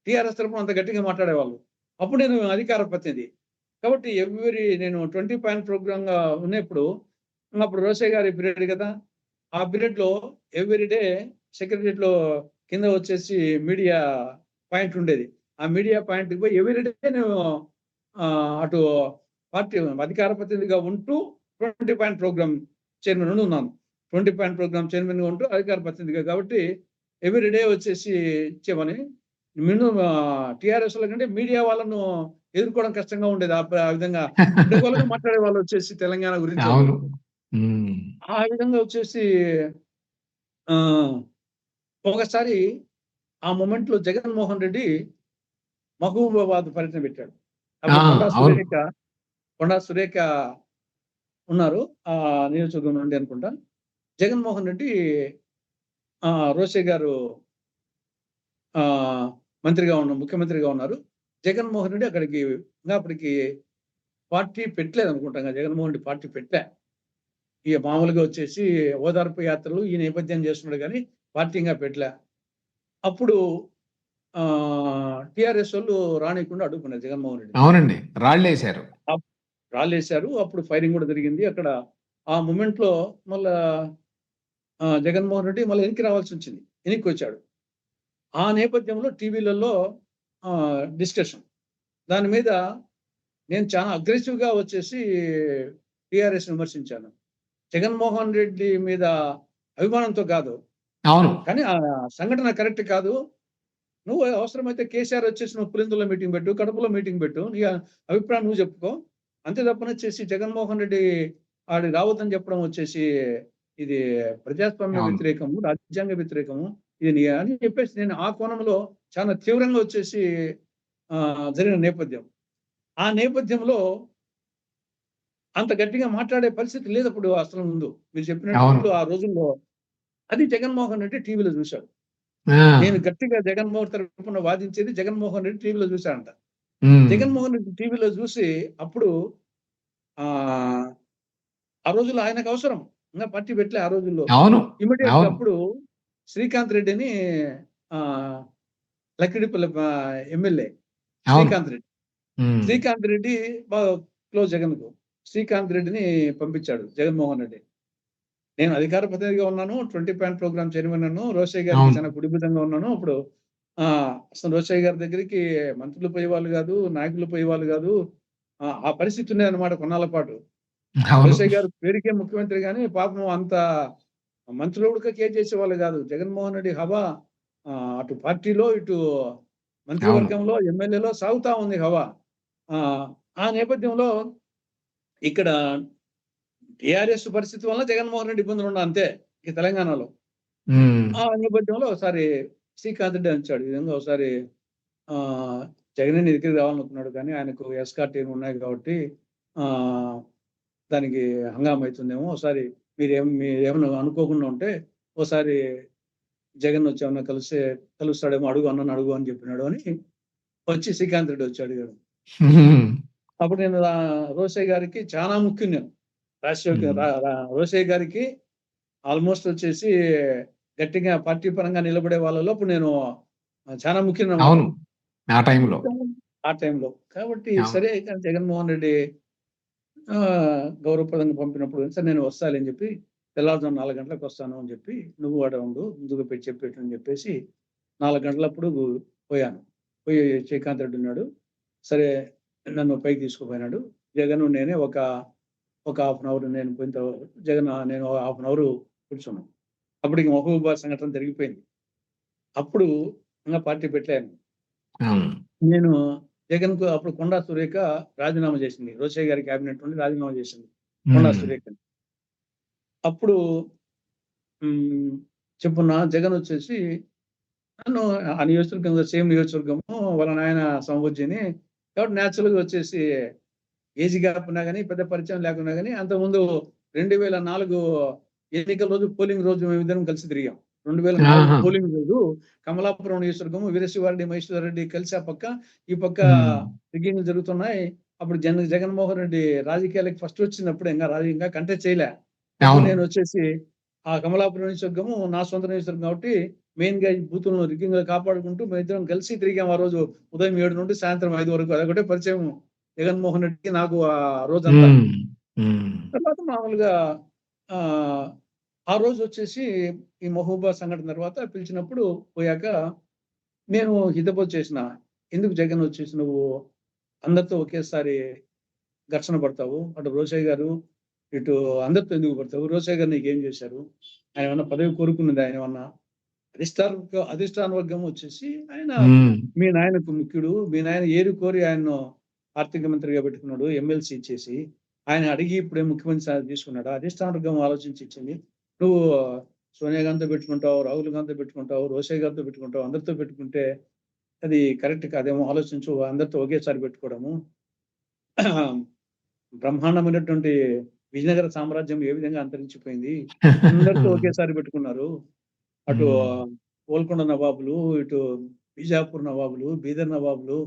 Speaker 2: టీఆర్ఎస్ తరపున అంత గట్టిగా మాట్లాడేవాళ్ళు. అప్పుడు నేను అధికార ప్రతినిధి. కాబట్టి నేను 20 పాయింట్ ప్రోగ్రామ్‌గా ఉన్నప్పుడు, అప్పుడు రోసయ్య గారి పీరియడ్ గదా! ఆ పీరియడ్‌లో ఎవ్రీ డే సెక్రటరియట్‌లో కింద వచ్చేసి మీడియా పాయింట్ ఉండేది. ఆ మీడియా పాయింట్‌కి పోయి ఎవ్రీ డే నేను అటు పార్టీ అధికార ప్రతినిధిగా ఉంటూ 20 పాయింట్ ప్రోగ్రామ్ చైర్మన్ ఉన్నాను. 20 పాయింట్ ప్రోగ్రామ్ చైర్మన్‌గా ఉంటూ అధికార ప్రతినిధిగా కాబట్టి ఎవ్రీ డే వచ్చేసి ఇచ్చేవాడిని. టీఆర్ఎస్‌ల కంటే మీడియా వాళ్ళను ఎదుర్కోవడం కష్టంగా ఉండేది. ఆ విధంగా అడ్డగోలుగా మాట్లాడే వాళ్ళొచ్చేసి తెలంగాణ గురించి వాళ్ళు.
Speaker 1: అవును. హ్మ్.
Speaker 2: ఆ విధంగా వచ్చేసి ఆహ్, ఒకసారి ఆ మొమెంట్‌లో జగన్మోహన్ రెడ్డి మహబూబాబాద్ పర్యటన పెట్టాడు.
Speaker 1: ఆ!
Speaker 2: అప్పుడు
Speaker 1: అవును.
Speaker 2: కొండా సురేఖ ఉన్నారు. నియోజకవర్గం నుండి అనుకుంటా. జగన్మోహన్ రెడ్డి రోసయ్య గారు ఆహ్, ముఖ్యమంత్రిగా ఉన్నారు. జగన్మోహన్ రెడ్డి అప్పటికి పార్టీ పెట్టలేదనుకుంటా. జగన్మోహన్ రెడ్డి పార్టీ పెట్టలే. ఇగ మామూలుగా వచ్చేసి ఓదార్పు యాత్రలు ఈ నేపథ్యం చేస్తున్నాడు గానీ, పార్టీ ఇంగా పెట్టలే. అప్పుడు టీఆర్ఎస్ వోళ్ళు రానీయకుండా అడ్డుకున్నారు జగన్మోహన్ రెడ్డిని.
Speaker 1: అవునండి. రాళ్ళేశారు.
Speaker 2: అప్ రాళ్ళేశారు. అప్పుడు ఫైరింగ్ గూడా జరిగింది. అక్కడ ఆ మొమెంట్‌లో మళ్ళా జగన్మోహన్ రెడ్డి మళ్ళా ఎనక్కి రావాల్సొచ్చింది. ఎనక్కొచ్చాడు. ఆ నేపథ్యంలో టీవీలలో డిస్కషన్. దాని మీద నేను చాలా అగ్రెసివ్‌గా వచ్చేసి టీఆర్ఎస్‌ని విమర్శించాను. జగన్మోహన్ రెడ్డి మీద అభిమానంతో కాదు.
Speaker 1: అవును.
Speaker 2: కానీ ఆ సంఘటన కరెక్ట్ కాదు. నువ్వు అవసరమైతే కేసీఆర్ వచ్చేసి నువ్వు పులిందులో మీటింగ్ పెట్టు, కడపలో మీటింగ్ పెట్టు. నీ అభిప్రాయం నువ్వు చెప్పుకో. అంతే తప్పనిచ్చేసి జగన్మోహన్ రెడ్డి ఆడికి రావద్దని చెప్పడం వచ్చేసి ఇది ప్రజాస్వామ్య
Speaker 1: అవును.
Speaker 2: వ్యతిరేకము, రాజ్యాంగ వ్యతిరేకము. ఇది నీ అని చెప్పేసి నేను ఆ కోణంలో చాలా తీవ్రంగా వచ్చేసి జరిగిన నేపథ్యం. ఆ నేపథ్యంలో అంత గట్టిగా మాట్లాడే పరిస్థితి లేదప్పుడు అసలు ముందు. మీరు
Speaker 1: అవును.
Speaker 2: చెప్పినట్లు ఆ రోజుల్లో అది జగన్మోహన్ రెడ్డి టీవీలో చూసాడు.
Speaker 1: ఆ!
Speaker 2: నేను గట్టిగా జగన్మోహన్ తరపున వాదించేది జగన్మోహన్ రెడ్డి టీవీలో చూసాడంట.
Speaker 1: హ్మ్.
Speaker 2: జగన్మోహన్ రెడ్డి టీవీలో చూసి అప్పుడు ఆహ్, ఆ రోజుల్లో ఆయనకు అవసరం. ఇంగా పార్టీ పెట్టలే ఆ రోజుల్లో.
Speaker 1: అవును.
Speaker 2: ఇమ్మీడియేట్‌గా
Speaker 1: అవును.
Speaker 2: అప్పుడు శ్రీకాంత్ రెడ్డిని ఆహ్, లక్కిడిపల్లి ఎమ్మెల్యే
Speaker 1: అవును.
Speaker 2: శ్రీకాంత్ రెడ్డి.
Speaker 1: హ్మ్.
Speaker 2: శ్రీకాంత్ రెడ్డి బాగా క్లోజ్ జగన్‌కు. శ్రీకాంత్ రెడ్డిని పంపించాడు జగన్మోహన్ రెడ్డి. నేను అధికార ప్రతినిధిగా ఉన్నాను. 20 పాయింట్ ప్రోగ్రామ్ చైర్మన్‌ను. రోషయ్య గారికి
Speaker 1: అవును.
Speaker 2: చాలా కుడిభుజంగా ఉన్నాను. అప్పుడు అసలు రోషయ్య గారి దగ్గరికి మంత్రులు పోయేవాళ్ళు గాదు, నాయకులు పోయేవాళ్ళు గాదు. ఆ పరిస్థితి ఉండేదన్నమాట కొన్నాళ్ళ పాటు.
Speaker 1: అవును.
Speaker 2: రోషయ్య గారు పేరుకే ముఖ్యమంత్రి గాని పాపం అంత మంత్రులు కూడా కేర్ చేసేవాళ్ళు గాదు. జగన్మోహన్ రెడ్డి హవా అటు పార్టీలో, ఇటు
Speaker 1: అవును.
Speaker 2: మంత్రివర్గంలో, ఎమ్మెల్యేలో సాగుతా ఉంది హవా. ఆహ్, ఆ నేపథ్యంలో ఇక్కడ టీఆర్ఎస్ పరిస్థితి వలన జగన్మోహన్ రెడ్డి ఇబ్బందులున్నా అంతే. ఈ తెలంగాణలో.
Speaker 1: హ్మ్.
Speaker 2: ఆ నేపథ్యంలో ఒకసారి శ్రీకాంత్ రెడ్డి వచ్చాడు. ఈ విధంగా ఒకసారి ఆహ్, జగనే నీ దగ్గరికి రావాలనుకున్నాడు కానీ ఆయనకు ఎస్కార్ట్ టీమ్ ఉన్నాయి కాబట్టి ఆహ్, దానికి హంగామా అయితుందేమో. ఒకసారి మీరేమన్నా అనుకోకుండా ఉంటే ఓసారి జగన్ వచ్చి ఏమన్నా కలుస్తాడేమో అడుగు అన్నని అడుగు అని చెప్పినాడు అని వచ్చి శ్రీకాంత్ రెడ్డి వచ్చి అడిగాడు.
Speaker 1: హ్మ్.
Speaker 2: అప్పుడు నేను రోసయ్య గారికి చాలా ముఖ్యం నేను. రాజశేఖర్
Speaker 1: హ్మ్.
Speaker 2: రా రా రోసయ్య గారికి ఆల్‌మోస్ట్ వచ్చేసి గట్టిగా పార్టీ పరంగా నిలబడే వాళ్ళలో అప్పుడు నేను చాలా ముఖ్యమనమాట.
Speaker 1: అవును. ఆ టైంలో.
Speaker 2: ఆ టైంలో. కాబట్టి
Speaker 1: అవును.
Speaker 2: సరే ఇక జగన్మోహన్ రెడ్డి గౌరవప్రదంగా పంపినప్పుడు సరే నేను వస్తాలే అని చెప్పి తెల్లారుజామున 4 గంటలకు వస్తాను అని చెప్పి నువ్వు ఆడ ఉండు ముందుగా చెప్పేట్టు అని చెప్పేసి 4 గంటలప్పుడు పోయాను. పోయి శ్రీకాంత్ రెడ్డి ఉన్నాడు. సరే నన్ను పైకి తీసుకుపోయినాడు. జగను నేనే ఒక హాఫ్ అన్ అవర్ నేను పోయిన తర్వాత నేను హాఫ్ అన్ అవర్ కూర్చున్నాం. అప్పటికి మహబూబాబాద్ సంఘటన జరిగిపోయింది. అప్పుడు ఇంగా పార్టీ పెట్టలేను.
Speaker 1: అవును.
Speaker 2: నేను జగన్‌కు అప్పుడు కొండా సురేఖ రాజీనామా చేసింది. రోషయ్య గారి క్యాబినెట్ నుండి రాజీనామా చేసింది. కొండా
Speaker 1: హ్మ్.
Speaker 2: సురేఖ. అప్పుడు హ్మ్. చెప్పున జగనొచ్చేసి నన్ను ఆ నియోజకవర్గంలో సేమ్ నియోజకవర్గము వాళ్ళ నాయన సమవుజ్జీని. కాబట్టి నేచురల్‌గా వచ్చేసి ఏజ్ గ్యాప్ ఉన్నా గాని, పెద్ద పరిచయం లేకున్నా గాని, అంతకుముందు 2004 ఎన్నికల రోజు, పోలింగ్ రోజు మేమిద్దరం కలిసి తిరిగాం. 2004
Speaker 1: ఆహా!
Speaker 2: పోలింగ్ రోజు కమలాపురం నియోజకవర్గం వీరశివారెడ్డి, మహేశ్వరరెడ్డి కలిసి ఆ పక్క, ఈ పక్క
Speaker 1: హ్మ్.
Speaker 2: రిగ్గింగ్‌లు జరుగుతున్నాయి. అప్పుడు జగన్మోహన్ రెడ్డి రాజకీయాలకి ఫస్ట్ వచ్చినప్పుడు ఇంకా కంటెస్ట్ చేయలే. అప్పుడు
Speaker 1: అవును.
Speaker 2: నేనొచ్చేసి ఆ కమలాపురం నియోజకవర్గము నా సొంత నియోజకవర్గం కాబట్టి మెయిన్‌గా ఈ బూతులను రిగ్గింగ్‌లు కాపాడుకుంటూ మేమిద్దరం కలిసి తిరిగాం ఆ రోజు. ఉదయం 7 నుండి సాయంత్రం 5 వరకు. అదొకటే పరిచయం జగన్మోహన్ రెడ్డికి నాకు ఆ రోజంతా.
Speaker 1: హ్మ్. హ్మ్.
Speaker 2: తర్వాత మామూలుగా ఆహ్, ఆ రోజొచ్చేసి ఈ మహబూబా సంఘటన తర్వాత పిలిచినప్పుడు పోయాక నేను హితబోధ చేసిన. ఎందుకు జగన్ వచ్చేసి నువ్వు అందరితో ఒకేసారి ఘర్షణ పడతావు. అటు రోషయ్య గారు, ఇటు అందరితో ఎందుకు పడతావు? రోషయ్య గారు నీకేం చేశారు? ఆయనేమన్నా పదవి కోరుకున్నదా ఆయనేమన్నా? అధిష్టాన వర్గం వచ్చేసి ఆయన
Speaker 1: హ్మ్.
Speaker 2: మీ నాయనకు ముఖ్యుడు. మీ నాయన ఏరి కోరి ఆయన్ను ఆర్థిక మంత్రిగా పెట్టుకున్నాడు. ఎమ్మెల్సీ ఇచ్చేసి. ఆయన అడిగి ఇప్పుడే ముఖ్యమంత్రి తీసుకున్నాడా? అధిష్టాన వర్గం ఆలోచించి ఇచ్చింది. నువ్వు సోనియా గాంధీతో పెట్టుకుంటావు, రాహుల్ గాంధీతో పెట్టుకుంటావు, రోషయ్య గారితో పెట్టుకుంటావు. అందరితో పెట్టుకుంటే అది కరెక్ట్ కాదేమో ఆలోచించు. అందరితో ఒకేసారి పెట్టుకోవడము. బ్రహ్మాండమైనటువంటి విజయనగర సామ్రాజ్యం ఏ విధంగా అంతరించిపోయింది. అందరితో ఒకేసారి పెట్టుకున్నారు. అటు
Speaker 1: హ్మ్.
Speaker 2: గోల్కొండ నవాబులు, ఇటు బీజాపూర్ నవాబులు, బీదర్ నవాబులు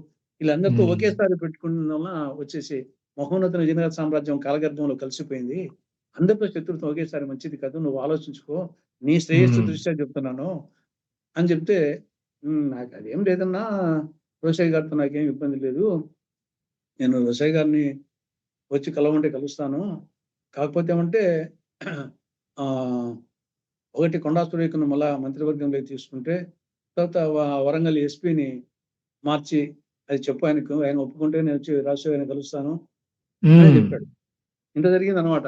Speaker 2: వీళ్ళందరితో
Speaker 1: హ్మ్.
Speaker 2: ఒకేసారి పెట్టుకున్న వలన వచ్చేసి మహోన్నత విజయనగర సామ్రాజ్యం కాలగర్భంలో కలిసిపోయింది. అందరితో శత్రుత్వం ఒకేసారి మంచిది కాదు. నువ్వు ఆలోచించుకో. నీ శ్రేయస్సు
Speaker 1: హ్మ్.
Speaker 2: దృష్ట్యా చెప్తున్నాను అని చెప్తే, నాకు అదేం లేదన్నా రోషయ్య గారితో నాకేం ఇబ్బంది లేదు. నేను రోషయ్య గారిని వచ్చి కలవమంటే కలుస్తాను. కాకపోతే ఏమంటే ఆహ్, ఒకటి కొండా సురేఖను మళ్ళా మంత్రివర్గంలోకి తీసుకుంటే తర్వాత వరంగల్ ఎస్పీని మార్చి అది చెప్పు ఆయనకు. ఆయన ఒప్పుకుంటే నేను వచ్చి రాజశేఖర్ గారిని కలుస్తాను అని
Speaker 1: ఉమ్.
Speaker 2: చెప్పాడు. ఇంత జరిగిందనమాట.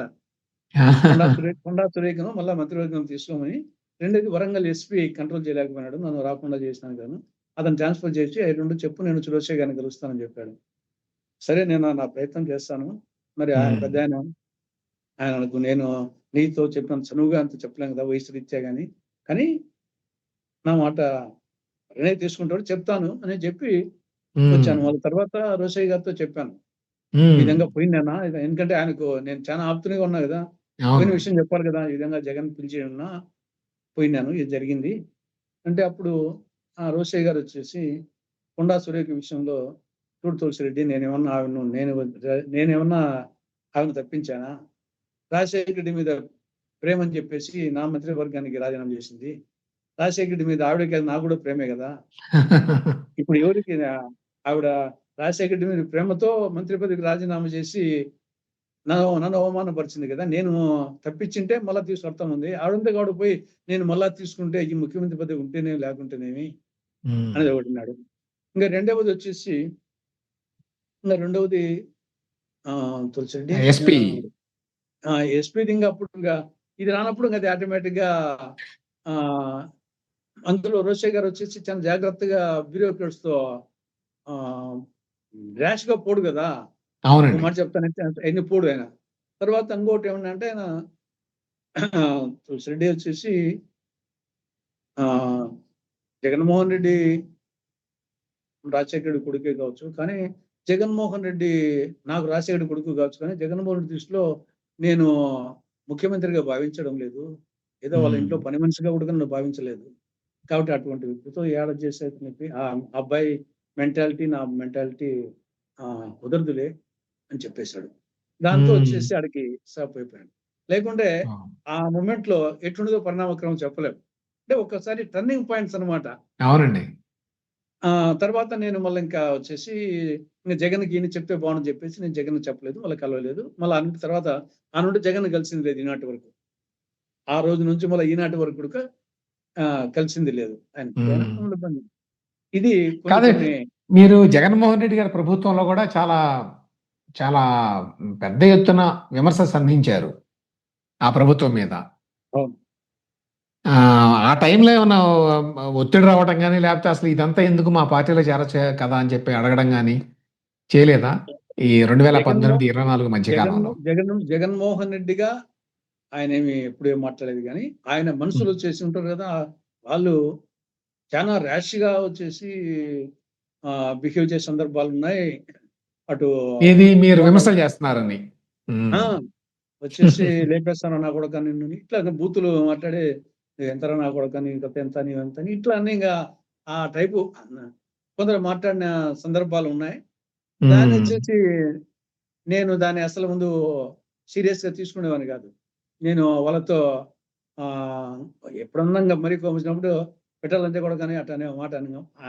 Speaker 2: కొండా సురేఖను మళ్ళా మంత్రివర్గం తీసుకోమని. రెండోది వరంగల్ ఎస్పీ కంట్రోల్ చేయలేకపోయినాడు. నన్ను రాకుండా చేసినాను గాను. అతను ట్రాన్స్‌ఫర్ చేసి అయి 2 చెప్పు, నేను రాజశేఖర్ గారిని కలుస్తానని చెప్పాడు. సరే నేను నా ప్రయత్నం చేస్తాను. మరి ఆయన పెద్దాయన ఆయనకు నేను నీతో చెప్పినంత చనువుగా అంత చెప్పలేను కదా! వయసు రీత్యా గాని. కానీ నా మాట నిర్ణయం తీసుకుంటాడు, చెప్తాను అని చెప్పి వచ్చాను. వాళ్ళ తర్వాత రోషయ్య గారితో చెప్పాను. ఈ విధంగా పోయిందన్నా. ఎందుకంటే ఆయనకు నేను చాలా ఆప్తునిగా ఉన్నా గదా! పోయిన
Speaker 1: అవును.
Speaker 2: విషయం చెప్పాలి గదా! ఈ విధంగా జగన్ పిలిచి ఉన్నా పోయినాను. ఇది జరిగింది. అంటే అప్పుడు రోషయ్య గారు వచ్చేసి కొండా సురేఖ విషయంలో చూడు తులసిరెడ్డి, నేనేమన్నా ఆమెను తప్పించానా? రాజశేఖర రెడ్డి మీద ప్రేమని చెప్పేసి నా మంత్రివర్గానికి రాజీనామా చేసింది. రాజశేఖర రెడ్డి మీద ఆవిడకి కాదు, నాకు కూడా ప్రేమే గదా! ఇప్పుడు ఎవరికి ఆవిడ రాజశేఖర రెడ్డి మీద ప్రేమతో మంత్రి పదవికి రాజీనామా చేసి నన్ను అవమానపరిచింది కదా! నేను తప్పించింటే మళ్ళా అర్థం ఉంది. ఆవిడంతా ఆవిడ పోయి నేను మళ్ళా తీసుకుంటే ఈ ముఖ్యమంత్రి పదవి ఉంటేనేమి లేకుంటేనేమి అనేది ఒకటిన్నాడు. ఇంకా రెండవదొచ్చేసి తులసిరెడ్డి
Speaker 1: ఎస్పీ.
Speaker 2: ఎస్పీది ఇంక అప్పుడు ఇది రానప్పుడు అది ఆటోమేటిక్‌గా ఆహ్, అందులో రోషయ్య గారు వచ్చేసి చాలా జాగ్రత్తగా బ్యూరోక్రాట్స్‌తో ఆహ్, ర్యాష్‌గా పోడు గదా! ఓ
Speaker 1: అవునండి.
Speaker 2: మాట చెప్తానంటే అయన్ని పోడు ఆయన. తర్వాత ఇంకోటి ఏమన్నా అంటే ఆయన తులసిరెడ్డి వచ్చేసి ఆహ్, జగన్మోహన్ రెడ్డి రాజశేఖర రెడ్డి కొడుకే కావచ్చు. కానీ జగన్మోహన్ రెడ్డి నాకు రాజశేఖర రెడ్డి కొడుకు కావచ్చు. కానీ జగన్మోహన్ రెడ్డి దృష్టిలో నేను ముఖ్యమంత్రిగా భావించడం లేదు. ఏదో వాళ్ళ ఇంట్లో పని మనిషిగా కూడా నన్ను భావించలేదు. కాబట్టి అటువంటి వ్యక్తితో ఏడ చేసేదని చెప్పి ఆ అబ్బాయి మెంటాలిటీ, నా మెంటాలిటీ కుదరదులే అని చెప్పేసాడు. దాంతో వచ్చేసి ఆడికి స్టాప్ అయిపోయాను. లేకుంటే ఆ మొమెంట్‌లో ఎట్లుండదో పరిణామక్రమం చెప్పలేం. అంటే ఒక్కసారి టర్నింగ్ పాయింట్స్ అన్నమాట.
Speaker 1: అవునండి.
Speaker 2: తర్వాత నేను మళ్ళీ ఇంకా వచ్చేసి ఇంక జగన్‌కి ఈయన చెప్తే బాగుండని చెప్పేసి నేను జగన్‌కి చెప్పలేదు. మళ్ళీ కలవలేదు. మళ్ళీ తర్వాత ఆ నుండి జగన్‌ని కలిసింది లేదు ఈనాటి వరకు. ఆ రోజు నుంచి మళ్ళీ ఈనాటి వరకు కూడా కలిసింది లేదు ఆయన. ఇది కొన్ని
Speaker 1: కాదు,
Speaker 2: కొన్ని
Speaker 1: మీరు జగన్మోహన్ రెడ్డి గారి ప్రభుత్వంలో కూడా చాలా చాలా పెద్ద ఎత్తున విమర్శలు సంధించారు ఆ ప్రభుత్వం మీద.
Speaker 2: అవును.
Speaker 1: ఆ టైంలో ఏమన్నా ఒత్తిడి రావటం గానీ, లేకపోతే అసలు ఇదంతా ఎందుకు మా పార్టీలో చేరొచ్చు కదా అని చెప్పి అడగడం గానీ చేయలేదా? ఈ 2018, 24 మధ్య కాలంలో?
Speaker 2: జగన్మోహన్ రెడ్డిగా ఆయనేమి ఎప్పుడేం మాట్లాడలేదు గానీ, ఆయన మనుషులు వచ్చేసి ఉంటారు కదా! వాళ్ళు చాలా ర్యాష్‌గా వచ్చేసి బిహేవ్ చేసే సందర్భాలున్నాయి. అటు
Speaker 1: ఏది మీరు
Speaker 2: మొన్న
Speaker 1: విమర్శలు చేస్తున్నారని.
Speaker 2: ఆ! వచ్చేసి లేపేస్తాను నా కొడకా నిన్ను ఇట్లా బూతులు మాట్లాడి ఎంతరా నా కొడకా నీ కథ ఎంత నీవెంత అని ఇట్లా అన్నీ ఇంగ ఆ టైపు కొందరు మాట్లాడిన సందర్భాలున్నాయి. దాన్ని వచ్చేసి నేను దాన్ని అసలు ముందు సీరియస్‌గా తీసుకునేవాడిని కాదు. నేను వాళ్ళతో ఆహ్, ఎప్పుడన్నా ఇంగ మరీ కోపం వచ్చినప్పుడు పెట్టాలంటే కూడా కానీ అట్ట అనే మాట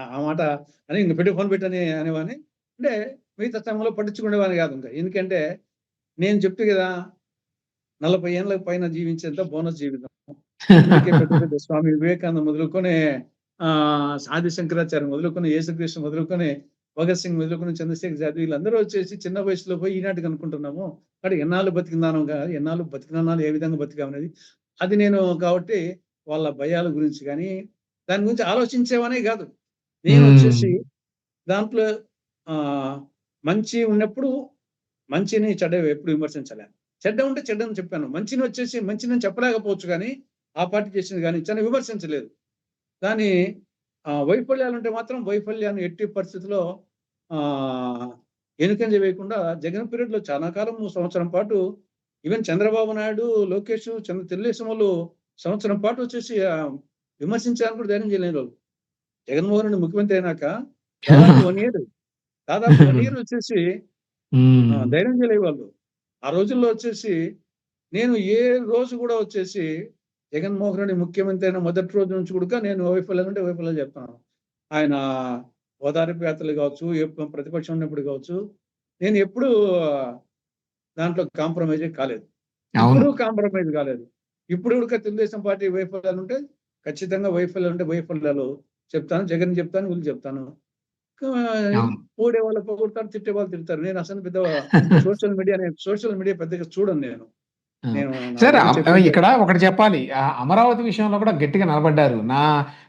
Speaker 2: ఆ మాట అని ఇంక పెట్టు ఫోన్ పెట్టని అనేవాడిని. అంటే మిగతా సమయంలో పట్టించుకునేవాడిని కాదు ఇంకా. ఎందుకంటే నేను చెప్తే కదా 40 ఏళ్ళకి పైన జీవించేంత బోనస్ జీవితం. అందుకే పెద్ద పెద్ద స్వామి వివేకానంద మొదలుకొని ఆది శంకరాచార్య మొదలుకొని, యేసుక్రీస్తు మొదలుకొని, భగత్ సింగ్ మొదలుకొని, చంద్రశేఖర్ ఆజాద్ వీళ్ళందరూ వచ్చేసి చిన్న వయసులో పోయి ఈనాటికి అనుకుంటున్నాము. కానీ ఎన్నాళ్ళు బతికినాను ఎన్నాళ్ళు బతికినాన్నాళ్ళు ఏ విధంగా బతికామనేది అది నేను కాబట్టి వాళ్ళ భయాల గురించి గానీ, దాని గురించి ఆలోచించేవానే కాదు. నేను వచ్చేసి దాంట్లో ఆహ్, మంచి ఉన్నప్పుడు మంచిని, చెడ్డవి ఎప్పుడు విమర్శించలే. చెడ్డ ఉంటే చెడ్డని చెప్పాను. మంచిని వచ్చేసి మంచినని చెప్పలేకపోవచ్చు గానీ, ఆ పార్టీ చేసింది గానీ, విమర్శించలేదు. కానీ వైఫల్యాలుంటే మాత్రం వైఫల్యాన్ని ఎట్టి పరిస్థితిలో ఆహ్, వెనుకంజ వేయకుండా జగన్ పీరియడ్‌లో చాలా కాలం సంవత్సరం పాటు ఈవెన్ చంద్రబాబు నాయుడు, లోకేష్, తెలుగుదేశం వాళ్ళు సంవత్సరం పాటు వచ్చేసి విమర్శించడానికి కూడా ధైర్యం చేయలేనోళ్ళు. జగన్మోహన్ రెడ్డి ముఖ్యమంత్రి అయినాక దాదాపు 1 ఇయర్ వచ్చేసి ధైర్యం చేయలేవాళ్ళు. ఆ రోజుల్లో వచ్చేసి నేను ఏ రోజు కూడా వచ్చేసి జగన్మోహన్ రెడ్డి ముఖ్యమంత్రి అయిన మొదటి రోజు నుంచి కూడా నేను వైఫల్యాలు చెప్తున్నాను. ఆయన ఓదార్పు యాత్రలు కావచ్చు, ప్రతిపక్షం ఉన్నప్పుడు కావచ్చు, నేను ఎప్పుడూ దాంట్లో కాంప్రమైజే కాలేదు.
Speaker 1: అవును.
Speaker 2: ఇప్పుడు కాంప్రమైజ్ కాలేదు. ఇప్పుడు కూడా తెలుగుదేశం పార్టీ వైఫల్యాలుంటే ఖచ్చితంగా వైఫల్యాలుంటే వైఫల్యాలు చెప్తాను, జగన్ చెప్తాను, వీళ్ళు చెప్తాను.
Speaker 1: అవును.
Speaker 2: పొగిడే వాళ్ళు పొగుడుతారు, తిట్టే వాళ్ళు తిడతారు. నేను అసలు పెద్ద సోషల్ మీడియా పెద్దగా చూడను నేను.
Speaker 1: ఆ!
Speaker 2: నేను నా
Speaker 1: సరే
Speaker 2: ఊరు చెప్పిందే.
Speaker 1: ఇక్కడ ఒకటి చెప్పాలి. అమరావతి విషయంలో కూడా గట్టిగా నిలబడ్డారు. నా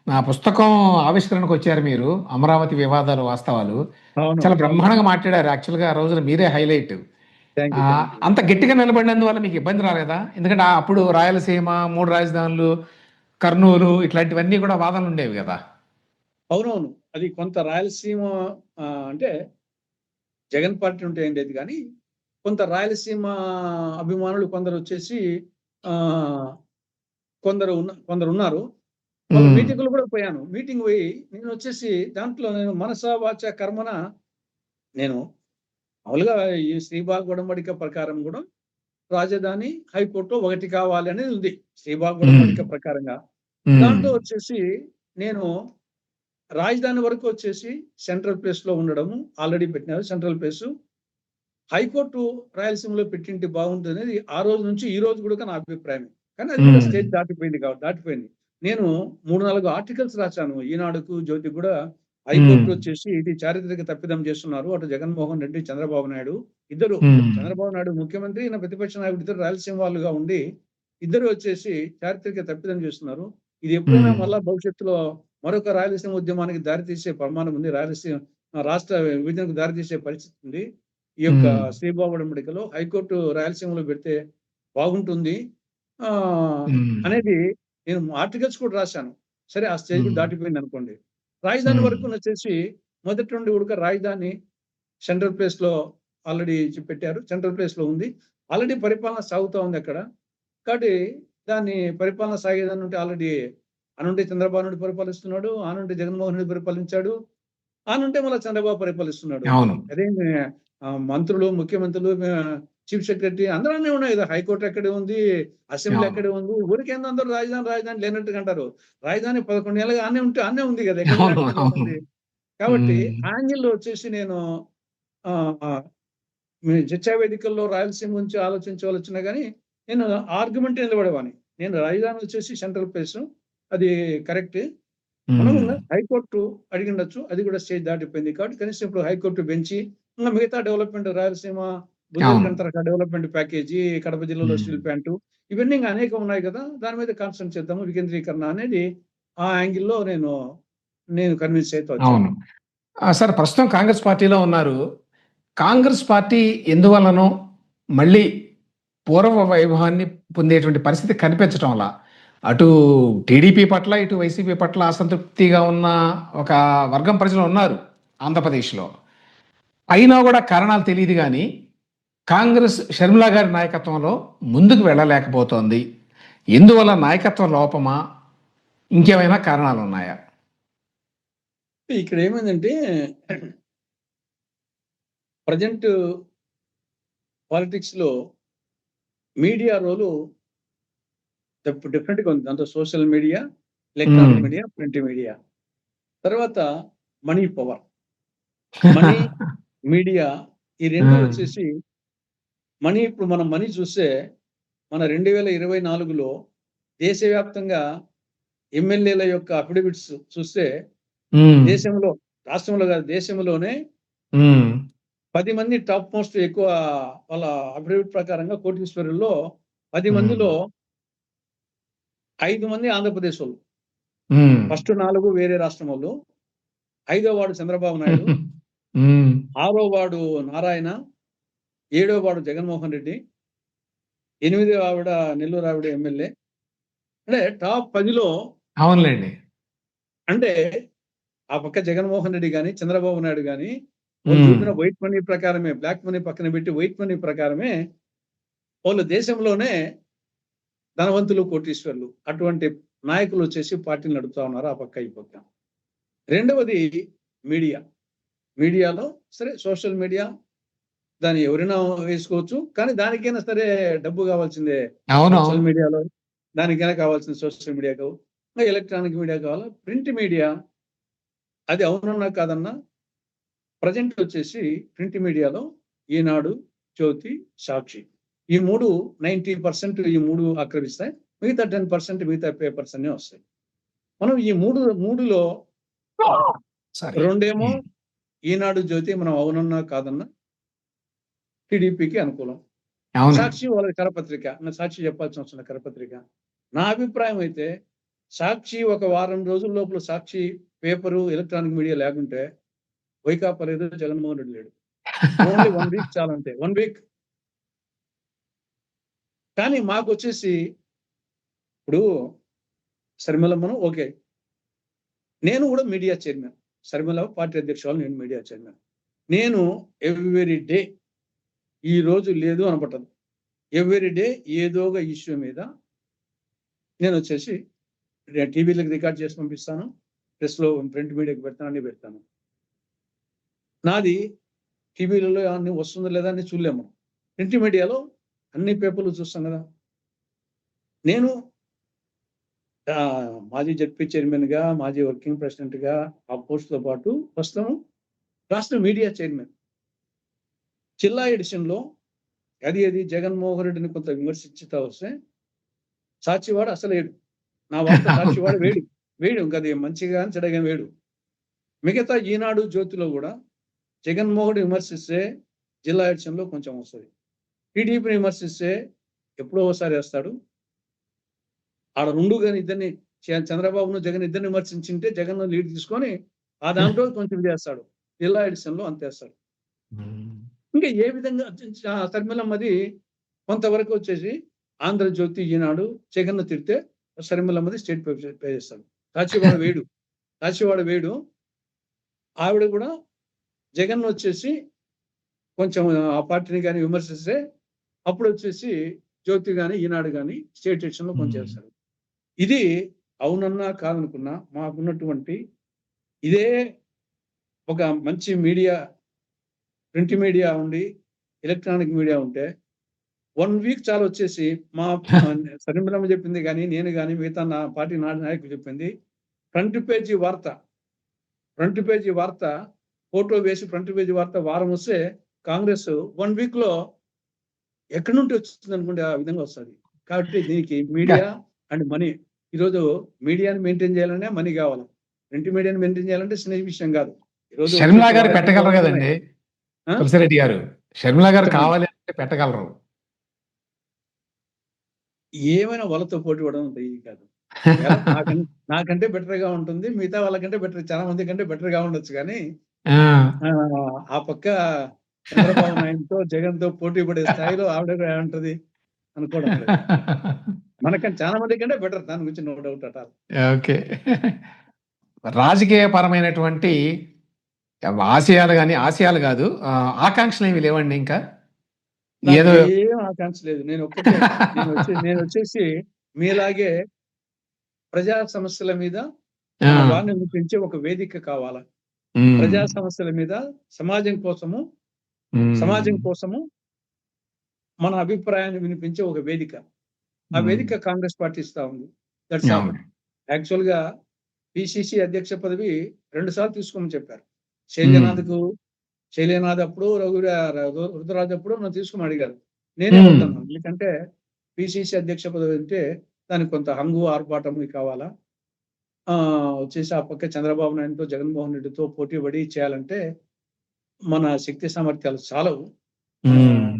Speaker 1: నా పుస్తకం ఆవిష్కరణకొచ్చారు మీరు. 'అమరావతి వివాదాలు వాస్తవాలు.'
Speaker 2: అవును.
Speaker 1: చాలా
Speaker 2: అవును.
Speaker 1: బ్రహ్మాండంగా మాట్లాడారు. యాక్చువల్‌గా ఆ రోజున మీరే highlight.
Speaker 2: Thank you. Thank you.
Speaker 1: అంత గట్టిగా నిలబడినందువల్ల మీకు ఇబ్బంది రాలేదా? ఎందుకంటే అప్పుడు రాయలసీమ, 3 రాజధానులు, కర్నూలు ఇట్లాంటివన్నీ కూడా వాదనలుండేవి గదా!
Speaker 2: అవునవును. అది కొంత రాయలసీమ అంటే జగన్ పార్టీ ఉంటే ఏం లేదు గానీ, కొంత రాయలసీమ అభిమానులు కొందరొచ్చేసి ఆహ్, కొందరున్నారు. వాళ్ళ
Speaker 1: హ్మ్.
Speaker 2: మీటింగ్‌లు కూడా పోయాను. మీటింగ్ పోయి నేనొచ్చేసి దాంట్లో నేను మనసా వాచా కర్మన నేను మామూలుగా ఈ శ్రీబాగ్ ఒడంబడిక ప్రకారం గూడా రాజధాని హైకోర్టు ఒకటి కావాలి అనేది ఉంది. శ్రీబాగ్
Speaker 1: హ్మ్.
Speaker 2: ఒడంబడిక ప్రకారంగా.
Speaker 1: హ్మ్.
Speaker 2: దాంట్లో వచ్చేసి నేను రాజధాని వరకు వచ్చేసి సెంట్రల్ ప్లేస్‌లో ఉండడము ఆల్రెడీ పెట్టినారు సెంట్రల్ ప్లేసు. హైకోర్టు రాయలసీమలో పెట్టింటే బాగుంటదనేది ఆ రోజు నుంచి ఈ రోజు గూడా నా అభిప్రాయమే. కానీ అది కూడా
Speaker 1: హ్మ్.
Speaker 2: స్టేజ్ దాటిపోయింది. నేను 3, 4 ఆర్టికల్స్ రాశాను. ఈనాడుకు, జ్యోతికి గూడా
Speaker 1: హ్మ్.
Speaker 2: హైకోర్టు వచ్చేసి ఇది చారిత్రక తప్పిదం చేస్తున్నారు. అటు జగన్మోహన్ రెడ్డి, చంద్రబాబు నాయుడు ఇద్దరు,
Speaker 1: హ్మ్.
Speaker 2: చంద్రబాబు నాయుడు ముఖ్యమంత్రి, ఈయన ప్రతిపక్ష నాయకుడు ఇద్దరు రాయలసీమ వాళ్ళుగా ఉండి, ఇద్దరు వచ్చేసి చారిత్రక తప్పిదం చేస్తున్నారు. ఇది ఎప్పుడైనా
Speaker 1: హ్మ్.
Speaker 2: మళ్ళా భవిష్యత్తులో మరొక రాయలసీమ ఉద్యమానికి దారితీసే ప్రమాణం ఉంది. రాష్ట్ర విభజనకు దారితీసే పరిస్థితి ఉంది. ఈ యొక్క
Speaker 1: హ్మ్.
Speaker 2: శ్రీబాబు ఒడంబడికలో హైకోర్టు రాయలసీమలో పెడితే బాగుంటుంది.
Speaker 1: హ్మ్.
Speaker 2: అనేది నేను ఆర్టికల్స్ కూడా రాశాను. సరే ఆ స్టేజ్ కూడా
Speaker 1: హ్మ్.
Speaker 2: దాటిపోయిందనుకోండి. రాజధాని
Speaker 1: హ్మ్.
Speaker 2: వరకునొచ్చేసి మొదటి నుండి రాజధాని సెంట్రల్ ప్లేస్‌లో ఆల్రెడీ పెట్టారు. సెంట్రల్ ప్లేస్‌లో ఉంది. ఆల్రెడీ పరిపాలన సాగుతా ఉందక్కడ. కాబట్టి దాన్ని పరిపాలన సాగేదాన్నుంటే ఆల్రెడీ ఆనుండి చంద్రబాబు నాయుడు పరిపాలిస్తున్నాడు. ఆనుండి జగన్మోహన్ రెడ్డి పరిపాలించాడు. ఆనుంటే మళ్ళా చంద్రబాబు పరిపాలిస్తున్నాడు.
Speaker 1: అవును.
Speaker 2: అదే మంత్రులు, ముఖ్యమంత్రులు, చీఫ్ సెక్రటరీ అందరూ అన్నీ ఉన్నాయి గదా! హైకోర్ట్ ఎక్కడే ఉంది, అసెంబ్లీ
Speaker 1: అవును.
Speaker 2: ఎక్కడే ఉంది. ఊరికేందో అందరూ రాజధాని, రాజధాని లేనట్టుగా అంటారు. రాజధాని 11 ఏళ్ళుగా ఆడనే ఉంది గదా! ఎక్కడ
Speaker 1: అవును.
Speaker 2: లేకుండా
Speaker 1: అవును.
Speaker 2: ఏముంది? కాబట్టి
Speaker 1: హ్మ్.
Speaker 2: ఆ యాంగిల్‌లో వచ్చేసి నేను ఆహ్, ఆహ్, మీ చర్చా వేదికల్లో రాయలసీమ గురించి ఆలోచించవలొచ్చినా గానీ, నేను ఆర్గ్యుమెంట్ నిలబడేవాడిని. నేను రాజధాని వచ్చేసి సెంట్రల్ ప్లేసు. అది కరెక్టే. మనం
Speaker 1: హ్మ్.
Speaker 2: హైకోర్టు అడిగిండొచ్చు. అది కూడా స్టేజ్ దాటిపోయింది. కాబట్టి కనీసం ఇప్పుడు హైకోర్టు బెంచి ఇంగా మిగతా డెవలప్‌మెంట్ రాయలసీమ,
Speaker 1: అవును.
Speaker 2: బుందేల్‌ఖండ్ తరహా డెవలప్‌మెంట్ ప్యాకేజీ, కడప జిల్లాలో
Speaker 1: హ్మ్.
Speaker 2: స్టీల్ ప్లాంటు ఇవన్నీ ఇంగా అనేకం ఉన్నాయి కదా! దాని మీద కాన్సంట్రేట్ చేద్దాము. వికేంద్రీకరణ అనేది ఆ యాంగిల్‌లో నేను కన్విన్స్ అయితా వచ్చాను.
Speaker 1: అవును. సార్ ప్రస్తుతం కాంగ్రెస్ పార్టీలో ఉన్నారు. కాంగ్రెస్ పార్టీ ఎందువల్లనో మళ్ళీ పూర్వ వైభవాన్ని పొందేటువంటి పరిస్థితి కనిపించటంలా. అటు టీడీపీ పట్ల, ఇటు వైసీపీ పట్ల అసంతృప్తిగా ఉన్న ఒక వర్గం ప్రజలున్నారు ఆంధ్రప్రదేశ్‌లో. అయినా గూడా కారణాలు తెలీదు గానీ, కాంగ్రెస్ షర్మిల గారి నాయకత్వంలో ముందుకు వెళ్ళలేకపోతోంది. ఎందువల్ల నాయకత్వ లోపమా? ఇంకేమైనా కారణాలున్నాయా?
Speaker 2: ఇక్కడ ఏమైందంటే ప్రెజెంట్ పాలిటిక్స్‌లో మీడియా రోలు డిఫరెంట్‌గా ఉంది. దాంట్లో సోషల్ మీడియా,
Speaker 1: హ్మ్.
Speaker 2: Electronic media, print media. తర్వాత మనీ పవర్. మనీ, మీడియా ఈ 2
Speaker 1: హ్మ్.
Speaker 2: వచ్చేసి ఇప్పుడు మనం మనీ చూస్తే మన 2024లో దేశవ్యాప్తంగా ఎమ్మెల్యేల యొక్క అఫిడవిట్స్ చూస్తే
Speaker 1: హ్మ్.
Speaker 2: దేశంలో, రాష్ట్రంలో కాదు దేశంలోనే
Speaker 1: హ్మ్.
Speaker 2: 10 మంది టాప్ మోస్ట్ ఎక్కువ వాళ్ళ అఫిడవిట్ ప్రకారంగా కోటీశ్వరుల్లో 10
Speaker 1: హ్మ్.
Speaker 2: మందిలో 5 మంది ఆంధ్రప్రదేశోళ్ళు.
Speaker 1: హ్మ్.
Speaker 2: ఫస్ట్ 4 వేరే రాష్ట్రమోళ్ళు. ఐదో వాడు చంద్రబాబు నాయుడు.
Speaker 1: హ్మ్.
Speaker 2: ఆరో వాడు నారాయణ. ఏడో వాడు జగన్మోహన్ రెడ్డి. ఎనిమిదో ఆవిడ నెల్లూరు ఆవిడ ఎమ్మెల్యే. అంటే టాప్ 10లో
Speaker 1: అవునులెండి.
Speaker 2: అంటే ఆ పక్క జగన్మోహన్ రెడ్డి గాని, చంద్రబాబు నాయుడు గాని వాళ్ళు
Speaker 1: హ్మ్.
Speaker 2: చూపిన వైట్ మనీ ప్రకారమే బ్లాక్ మనీ పక్కన పెట్టి వైట్ మనీ ప్రకారమే వాళ్ళు దేశంలోనే ధనవంతులు, కోటీశ్వరులు. అటువంటి నాయకులొచ్చేసి పార్టీలు నడుపుతా ఉన్నారు ఆ పక్క, ఈ పక్క. రెండవది మీడియా. మీడియాలో సరే సోషల్ మీడియా దాన్ని ఎవరైనా వేసుకోవచ్చు. కానీ దానికైనా సరే డబ్బు కావాల్సిందే.
Speaker 1: అవునవును.
Speaker 2: సోషల్ మీడియాలో దానికైనా కావాల్సింది సోషల్ మీడియాకు. ఎలక్ట్రానిక్ మీడియా కావాలా. ప్రింట్ మీడియా అది అవునన్నా కాదన్నా ప్రెజెంట్ వచ్చేసి ప్రింట్ మీడియాలో ఈనాడు, జ్యోతి, సాక్షి. ఈ 90% ఈ 3 ఆక్రమిస్తాయి. మిగతా 10% మిగతా పేపర్స్ అన్నీ వస్తాయి. మనం ఈ మూడులో
Speaker 1: సారీ.
Speaker 2: రెండేమో ఈనాడు జ్యోతి మనం అవునన్నా కాదన్నా టీడీపీకి అనుకూలం.
Speaker 1: అవును.
Speaker 2: సాక్షి వాళ్ళ కరపత్రిక. సాక్షి చెప్పాల్సిన అవసరం లేదు, కరపత్రిక. నా అభిప్రాయం అయితే సాక్షి ఒక వారం రోజుల లోపల సాక్షి పేపరు, ఎలక్ట్రానిక్ మీడియా లేకుంటే వైకాపా లేదు, జగన్మోహన్ రెడ్డి లేడు. ఓన్లీ 1 వీక్ చాలంతే. 1 వీక్. కానీ మాకొచ్చేసి ఇప్పుడు శర్మిలమ్మను ఓకే. నేను కూడా మీడియా చైర్మన్. శర్మిల పార్టీ అధ్యక్షురాలు, నేను మీడియా చైర్మన్. నేను ఎవ్రీ డే ఈ రోజు లేదు అనపట్టదు. ఎవ్రీ డే ఏదో ఒక ఇష్యూ మీద నేను వచ్చేసి టీవీలకు రికార్డ్ చేసి పంపిస్తాను. ప్రెస్‌లో, ప్రింట్ మీడియాకి పెడతాను, అన్ని పెడతాను. నాది టీవీలలో అన్ని వస్తుందో లేదా అని చూడలేము. ప్రింట్ మీడియాలో అన్ని పేపర్లు చూస్తాం కదా. నేను మాజీ జడ్పీ చైర్మన్‌గా, మాజీ వర్కింగ్ ప్రెసిడెంట్‌గా ఆ పోస్ట్‌తో పాటు ప్రస్తుతం రాష్ట్ర మీడియా చైర్మన్. జిల్లా ఎడిషన్‌లో అది జగన్మోహన్ రెడ్డిని కొంత విమర్శించుతా వస్తే సాక్షివాడు అసలేడు. నా వార్త సాక్షివాడు వేడు. ఇంకా అది మంచిగా చెడగా వేడు. మిగతా ఈనాడు, జ్యోతిలో కూడా జగన్మోహన్ విమర్శిస్తే జిల్లా ఎడిషన్‌లో కొంచెం వస్తది. టీడీపీని విమర్శిస్తే ఎప్పుడో ఒకసారి వేస్తాడు. ఆడ 2 గాని ఇద్దరిని చంద్రబాబును, జగన్ ఇద్దరిని విమర్శించింటే జగన్ లీడ్ తీసుకొని ఆ దాంట్లో కొంచెం చేస్తాడు. జిల్లా ఎడిషన్‌లో అంతేస్తాడు. ఇంకా ఏ విధంగా శర్మిలమ్మది కొంతవరకు వచ్చేసి ఆంధ్రజ్యోతి, ఈనాడు జగన్ను తిడితే శర్మిలమ్మది స్టేట్ పే చేస్తాడు. సాక్షివాడు వేడు. ఆవిడ కూడా జగన్ వచ్చేసి కొంచెం ఆ పార్టీని కానీ విమర్శిస్తే అప్పుడు వచ్చేసి జ్యోతి కానీ, ఈనాడు కానీ స్టేట్ ఎడిషన్‌లో కొంచెం చేస్తాడు. ఇది అవునన్నా కాదనుకున్నా మాకున్నటువంటి ఇదే ఒక మంచి మీడియా, ప్రింట్ మీడియా ఉండి, ఎలక్ట్రానిక్ మీడియా ఉంటే 1 వీక్ చాలు వచ్చేసి మా శర్మిలమ్మ చెప్పింది కానీ, నేను కానీ, మిగతా నా పార్టీ నాయకులు చెప్పింది ఫ్రంట్ పేజీ వార్త ఫోటో వేసి ఫ్రంట్ పేజీ వార్త వారం వస్తే కాంగ్రెస్ 1 వీక్‌లో ఎక్కడి నుండి వచ్చింది అనుకుంటే ఆ విధంగా వస్తది. కాబట్టి దీనికి మీడియా అండ్ మనీ. ఈరోజు మీడియాని మెయింటైన్ చేయాలనే మనీ కావాలి. ప్రింట్ మీడియాని మెయింటైన్ చేయాలంటే చిన్న విషయం కాదు. ఈరోజు
Speaker 1: షర్మిల గారు పెట్టగలరు కదండి తులసిరెడ్డి గారు. షర్మిల గారు కావాలి అంటే పెట్టగలరు.
Speaker 2: ఏమైనా వాళ్ళతో పోటీ పడడం అంత ఈజీ కాదు. నాకంటే బెటర్ గా ఉంటుంది. మిగతా వాళ్ళకంటే బెటర్, చాలా మంది కంటే బెటర్ గా ఉండొచ్చు. కానీ ఆ పక్క చంద్రబాబు నాయుడుతో, జగన్‌తో పోటీ పడే స్థాయిలో ఆవిడ ఏమంటది అనుకోవడం లేదు. మనకంటే చాలా మంది కంటే బెటర్, దాని గురించి no doubt at all.
Speaker 1: Okay. రాజకీయ పరమైనటువంటి ఆశయాలు కాదు, ఆకాంక్షలు ఏమి లేవండి ఇంకా?
Speaker 2: ఏదో ఏం ఆకాంక్ష లేదు. నేను వచ్చేసి మీలాగే ప్రజా సమస్యల మీద వారిని వినిపించే ఒక వేదిక కావాలా. ప్రజా సమస్యల మీద సమాజం కోసము మన అభిప్రాయాన్ని వినిపించే ఒక వేదిక. ఆ వేదిక కాంగ్రెస్ పార్టీ ఇస్తా ఉంది. That's all. యాక్చువల్ గా పిసిసి అధ్యక్ష పదవి 2 సార్లు తీసుకోమని చెప్పారు. శైలనాథ్ అప్పుడు, రుద్రరాజు అప్పుడు నన్ను తీసుకోమని అడిగారు. నేనే వద్దన్నాను. ఎందుకంటే పిసిసి అధ్యక్ష పదవి అంటే దానికి కొంత హంగు, ఆర్భాటం కావాలా. వచ్చేసి ఆ పక్క చంద్రబాబు నాయుడుతో, జగన్మోహన్ రెడ్డితో పోటీ పడి చేయాలంటే మన శక్తి సామర్థ్యాలు చాలవు.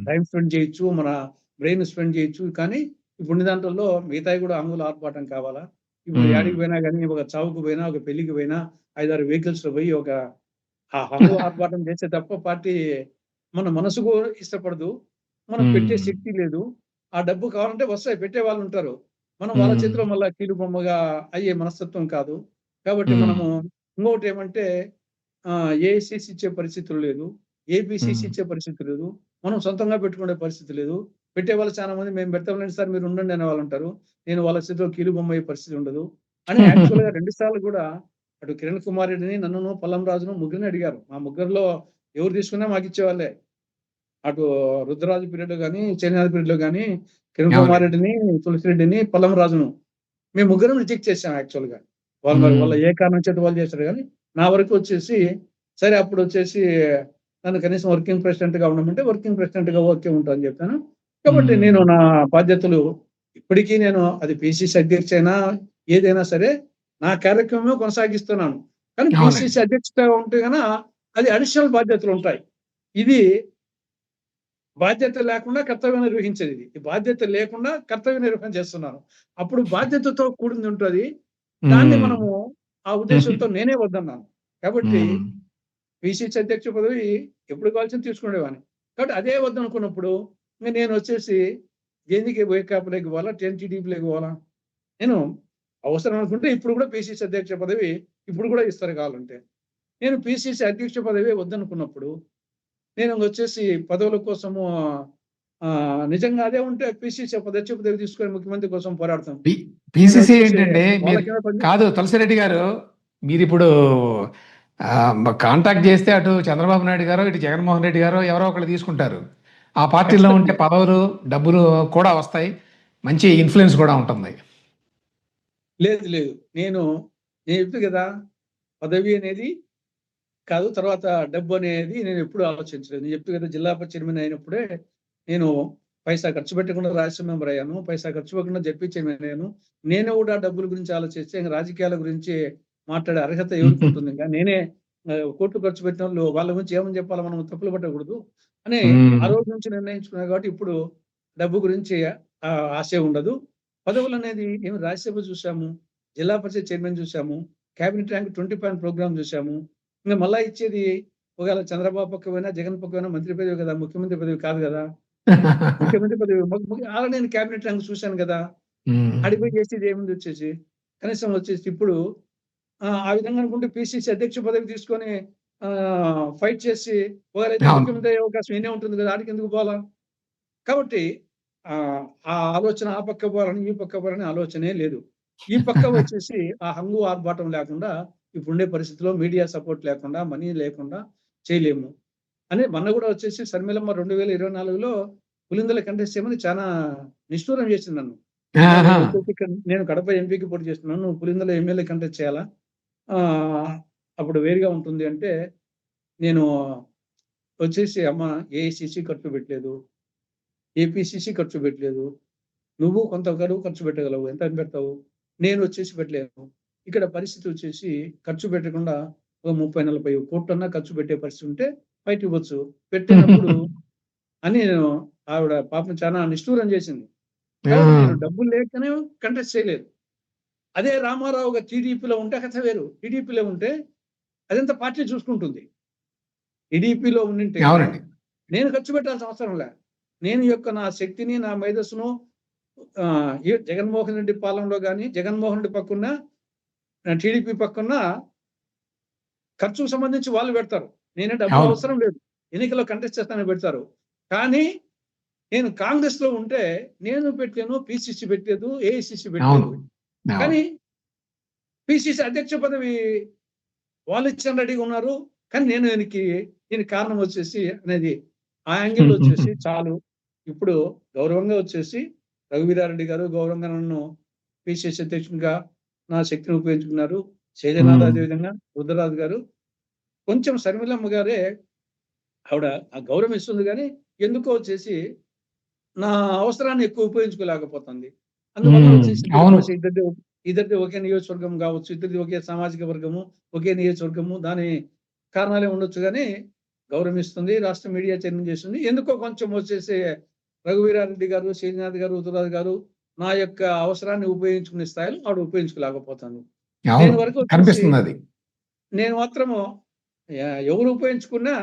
Speaker 2: టైం స్పెండ్ చేయొచ్చు, మన బ్రెయిన్ స్పెండ్ చేయొచ్చు. కానీ ఇప్పుడు దాంట్లో మిగతాయి కూడా హంగులు, ఆర్భాటం కావాలా. ఇప్పుడు యాడికి పోయినా కానీ, ఒక చావుకు పోయినా, ఒక పెళ్లికి పోయినా 5-6 వెహికల్స్ లో పోయి ఒక ఆ హంగు ఆర్భాటం చేస్తే తప్ప పార్టీ మన మనసుకు ఇష్టపడదు. మనం పెట్టే శక్తి లేదు. ఆ డబ్బు కావాలంటే వస్తాయి, పెట్టే వాళ్ళు ఉంటారు. మనం వాళ్ళ చేతిలో మళ్ళా కీలు బొమ్మగా అయ్యే మనస్తత్వం కాదు. కాబట్టి మనము ఇంకొకటి ఏమంటే ఏఐసిసి ఇచ్చే పరిస్థితులు లేదు, ఏపీసీసీ ఇచ్చే పరిస్థితి లేదు, మనం సొంతంగా పెట్టుకునే పరిస్థితి లేదు. పెట్టే వాళ్ళు చాలా మంది మేము పెడతాంలేండి సార్, మీరు ఉండండి అనే వాళ్ళు ఉంటారు. నేను వాళ్ళ చేతిలో కీలు బొమ్మ అయ్యే పరిస్థితి ఉండదు అని యాక్చువల్ గా 2 సార్లు కూడా అటు కిరణ్ కుమార్ రెడ్డిని, నన్ను, పల్లం రాజును ముగ్గురిని అడిగారు. మా ముగ్గురులో ఎవరు తీసుకున్నా మాకు ఇచ్చేవాళ్ళే. అటు రుద్రరాజు పీరియడ్ లో కానీ, చైనాథ్ పీరియడ్ లో కానీ కిరణ్ కుమార్ రెడ్డిని, తులసిరెడ్డిని, పల్లం రాజును మేము ముగ్గురం రిజెక్ట్ చేశాం. యాక్చువల్ గా వాళ్ళ ఏ కారణం చేత వాళ్ళు చేశారు. కానీ నా వరకు వచ్చేసి సరే, అప్పుడు వచ్చేసి నన్ను కనీసం వర్కింగ్ ప్రెసిడెంట్ గా ఉండమంటే వర్కింగ్ ప్రెసిడెంట్ గా ఓకే ఉంటానని చెప్పాను. కాబట్టి నేను నా బాధ్యతలు ఇప్పటికీ నేను అది పిసిసి అధ్యక్ష అయినా ఏదైనా సరే నా కార్యక్రమమే కొనసాగిస్తున్నాను. కానీ
Speaker 1: అవునండి.
Speaker 2: పిసిసి అధ్యక్షుడిగా ఉంటే గన అది అడిషనల్ బాధ్యతలు ఉంటాయి. ఇది బాధ్యత లేకుండా కర్తవ్యం నిర్వహించేది ఇది. ఈ బాధ్యత లేకుండా కర్తవ్య నిర్వహణ చేస్తున్నాను. అప్పుడు బాధ్యతతో కూడింది ఉంటది. దాన్ని
Speaker 1: హ్మ్.
Speaker 2: మనము ఆ ఉద్దేశంతో నేనే వద్దన్నాను. కాబట్టి
Speaker 1: హ్మ్.
Speaker 2: పిసిసి అధ్యక్ష పదవి ఎప్పుడు కావాల్సింది తీసుకునేవాడిని. కాబట్టి అదే వద్దనుకున్నప్పుడు ఇంక నేనొచ్చేసి దేనికి వైకాపాలోకి పోవాలా, టీడీపీలోకి పోవాలా? నేను అవసరం అనుకుంటే ఇప్పుడు కూడా పిసిసి అధ్యక్ష పదవి ఇప్పుడు కూడా ఇస్తారు కావాలంటే. నేను పిసిసి అధ్యక్ష పదవి వద్దనుకున్నప్పుడు నేను వచ్చేసి పదవుల కోసము నిజంగా అదే ఉంటే పిసిసి అధ్యక్ష పదవి తీసుకొని ముఖ్యమంత్రి కోసం పోరాడతాం.
Speaker 1: పి
Speaker 2: నేను
Speaker 1: పిసిసి
Speaker 2: వచ్చేసి
Speaker 1: ఏంటంటే
Speaker 2: వాళ్ళ
Speaker 1: మీరు
Speaker 2: కింద
Speaker 1: కాదు తులసిరెడ్డి గారు, మీరిప్పుడు కాంటాక్ట్ చేస్తే అటు చంద్రబాబు నాయుడు గారో, ఇటు జగన్మోహన్ రెడ్డి గారో ఎవరో ఒకళ్ళు తీసుకుంటారు. ఆ పార్టీలో ఉంటే
Speaker 2: ఖచ్చితంగా.
Speaker 1: పదవులు, డబ్బులు కూడా వస్తాయి. మంచి ఇన్‌ఫ్లూయెన్స్ కూడా ఉంటుంది.
Speaker 2: లేదు, లేదు. నేను చెప్పాను కదా! పదవి అనేది కాదు. తర్వాత డబ్బు అనేది నేను ఎప్పుడు ఆలోచించలేదు. నేను చెప్పాను కదా! జిల్లా పరిషత్ చైర్మన్ అయినప్పుడే నేను పైసా ఖర్చు పెట్టకుండా రాజ్యసభ మెంబర్ అయ్యాను. పైసా ఖర్చు పెట్టకుండా జడ్పీ చైర్మన్ అయ్యాను. నేను కూడా డబ్బుల గురించి ఆలోచిస్తే ఇంక రాజకీయాల గురించి మాట్లాడే అర్హత ఎవరికి ఉంటుంది? ఇంకా నేనే కోట్లు ఖర్చు పెట్టినోళ్ళు వాళ్ళ గురించి ఏమని చెప్పాలా, మనం తప్పులు పట్టకూడదు అని ఆ
Speaker 1: హ్మ్.
Speaker 2: రోజు నుంచి నిర్ణయించుకున్నాను కాబట్టి ఇప్పుడు డబ్బు గురించి ఆశే ఉండదు. పదవులనేది ఏమి రాజ్యసభ చూసాము, జిల్లా పరిషత్ చైర్మన్ చూసాము, క్యాబినెట్ ర్యాంక్ 20 పాయింట్ ప్రోగ్రామ్ చూసాము. ఇంక మళ్ళా ఇచ్చేది ఒకవేళ చంద్రబాబు పక్కమైనా, జగన్ పక్కమైనా మంత్రి పదవి కదా! ముఖ్యమంత్రి పదవి కాదు కదా! ముఖ్యమంత్రి పదవి ఆల్రెడీ నేను క్యాబినెట్ ర్యాంక్ చూశాను కదా!
Speaker 1: హ్మ్.
Speaker 2: ఆడిపోయి చేసేది ఏముంది వచ్చేసి. కనీసం వచ్చేసి ఇప్పుడు ఆ విధంగా అనుకుంటే పిసిసి అధ్యక్ష పదవి తీసుకొని ఫైట్ చేసి ఒకవేళైతే
Speaker 1: అవును.
Speaker 2: ముఖ్యమంత్రి అయ్యే అవకాశం ఈయనే ఉంటుంది కదా! ఆడికెందుకు పోవాలా? కాబట్టి ఆ ఆలోచన ఆ పక్క పోవాలని, ఈ పక్క పోవాలని ఆలోచనే లేదు. ఈ పక్క వచ్చేసి ఆ హంగు, ఆర్భాటం లేకుండా ఇప్పుడుండే పరిస్థితిలో మీడియా సపోర్ట్ లేకుండా, మనీ లేకుండా చేయలేము. అని మొన్న కూడా వచ్చేసి షర్మిలమ్మ 2024లో పులిందల కంటెస్ట్ చేయమని చాలా నిష్ఠూరం చేసింది నన్ను.
Speaker 1: ఆహా!
Speaker 2: నేను వచ్చేసి నేను కడప ఎంపీకి పోటీ చేస్తున్నాను. నువ్వు పులిందల ఎమ్మెల్యే కంటెస్ట్ చేయాలా? ఆహ్, అప్పుడు వేరుగా ఉంటుంది అంటే, నేను వచ్చేసి అమ్మ ఏఐసీసీ ఖర్చు పెట్టలేదు. ఏపీసీసీ ఖర్చు పెట్టలేదు. నువ్వు కొంత గడువు ఖర్చు పెట్టగలవు. ఎంత అని పెడతావు? నేను వచ్చేసి పెట్టలేను. ఇక్కడ పరిస్థితి వచ్చేసి ఖర్చు పెట్టకుండా ఓ 30, 40 కోట్లన్నా ఖర్చు పెట్టే పరిస్థితి ఉంటే ఫైట్ ఇవ్వచ్చు. పెట్టేనప్పుడు అని నేను ఆవిడ పాపం చాలా నిష్ఠూరం చేసింది. కాబట్టి నేను
Speaker 1: ఆ!
Speaker 2: డబ్బులు లేకనే కంటెస్ట్ చేయలేదు. అదే రామారావు గారు టీడీపీలో ఉంటే కథ వేరు. టీడీపీలో ఉంటే అదంతా పార్టీ చూసుకుంటుంది. టీడీపీలో ఉండింటే గన
Speaker 1: అవునండి.
Speaker 2: నేను ఖర్చు పెట్టాల్సిన అవసరం లే. నేను నా శక్తిని, నా మేధస్సును జగన్మోహన్ రెడ్డి పాలనలో గాని, జగన్మోహన్ రెడ్డి పక్కన టీడీపీ పక్కన ఖర్చుకు సంబంధించి వాళ్ళు పెడతారు. నేనే డబ్బులు
Speaker 1: అవును.
Speaker 2: అవసరం లేదు. ఎన్నికల్లో కంటెస్ట్ చేస్తానని పెడతారు. కానీ నేను కాంగ్రెస్‌లో ఉంటే నేను పెట్టాను, పీసీసీ పెట్టలేదు, ఏఐసీసీ
Speaker 1: అవును.
Speaker 2: పెట్టలేదు.
Speaker 1: అవును.
Speaker 2: కానీ పీసీసీ అధ్యక్ష పదవి వాళ్ళు ఇచ్చిన రెడీగా ఉన్నారు. కానీ నేను దీనికి కారణం వచ్చేసి అనేది ఆ యాంగిల్‌లో వచ్చేసి చాలు. ఇప్పుడు గౌరవంగా వచ్చేసి రఘువీరారెడ్డి గారు గౌరవంగా నన్ను పీసీసీ అధ్యక్షునిగా నా శక్తిని ఉపయోగించుకున్నారు. శైలనాథ్
Speaker 1: హ్మ్.
Speaker 2: అదేవిధంగా రుద్రరాజు గారు. కొంచెం శర్మిలమ్మ గారే ఆవిడ ఆ గౌరవం ఇస్తుంది గానీ, ఎందుకో వచ్చేసి నా అవసరాన్ని ఎక్కువ ఉపయోగించుకోలేకపోతుంది. అందువల్ల
Speaker 1: హ్మ్.
Speaker 2: వచ్చేసి
Speaker 1: అవును.
Speaker 2: బహుశా ఇద్దరిది ఒకే నియోజకవర్గం గావచ్చు, ఇద్దరిది ఒకే సామాజిక వర్గము, ఒకే నియోజకవర్గము. దాని కారణాలే ఉండొచ్చు గానీ, గౌరవిస్తుంది. రాష్ట్ర మీడియా చైర్మన్ చేస్తుంది. ఎందుకో కొంచెం వచ్చేసి రఘువీరారెడ్డి గారు, శ్రీనాథ్ గారు, రుతురాజు గారు నా యొక్క అవసరాన్ని ఉపయోగించుకునే స్థాయిలో ఆవిడ ఉపయోగించుకోలేకపోతాను.
Speaker 1: అవును.
Speaker 2: నేను వరకు వచ్చేసి
Speaker 1: కనిపిస్తుందది.
Speaker 2: నేను మాత్రము ఎవరు ఉపయోగించుకున్నా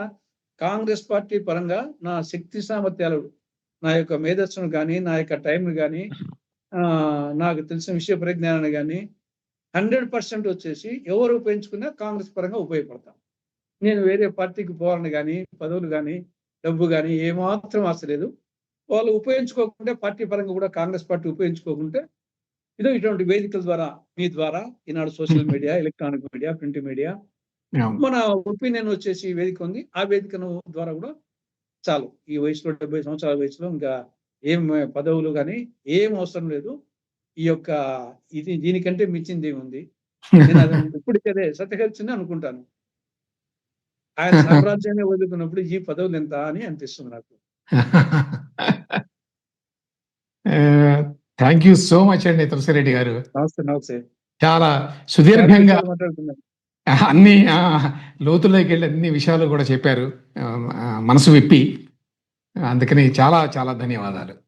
Speaker 2: కాంగ్రెస్ పార్టీ పరంగా నా శక్తి సామర్థ్యాలు, నా యొక్క మేధస్సును గాని, నా యొక్క టైంని గాని, నాకు తెలిసిన విషయ పరిజ్ఞానాన్ని గాని 100% వచ్చేసి ఎవరు ఉపయోగించుకున్నా కాంగ్రెస్ పరంగా ఉపయోగపడతాం. నేను వేరే పార్టీకి పోవాలని గాని, పదవులు గాని, డబ్బు గాని ఏమాత్రం ఆశ లేదు. వాళ్ళు ఉపయోగించుకోకుంటే పార్టీ పరంగా కూడా కాంగ్రెస్ పార్టీ ఉపయోగించుకోకుంటే ఇటువంటి వేదికల ద్వారా, మీ ద్వారా ఈనాడు social media, electronic media, print media
Speaker 1: అవును.
Speaker 2: మన ఒపీనియన్ వచ్చేసి వేదిక ఉంది. ఆ వేదికను ద్వారా కూడా చాలు. ఈ వయసులో 70 సంవత్సరాల వయసులో ఇంకా ఏం పదవులు గాని ఏం అవసరం లేదు. ఈ యొక్క దీనికంటే మించిందేముంది. నేను అది ఇప్పటికదే సత్యహరిచంద్ర అనుకుంటాను. ఆయన సామ్రాజ్యాన్ని వదులుకున్నప్పుడు ఈ పదవులెంత అని అనిపిస్తుంది నాకు.
Speaker 1: థ్యాంక్ యూ సో మచ్ అండి తులసిరెడ్డి గారు.
Speaker 2: నమస్తే. నమస్తే.
Speaker 1: చాలా
Speaker 2: చాలా
Speaker 1: సుదీర్ఘంగా
Speaker 2: విషయాలు మాట్లాడుకున్నాం.
Speaker 1: అన్ని లోతుల్లోకి వెళ్ళి అన్ని విషయాలు కూడా చెప్పారు. మనసు విప్పి. అందుకని చాలా చాలా ధన్యవాదాలు.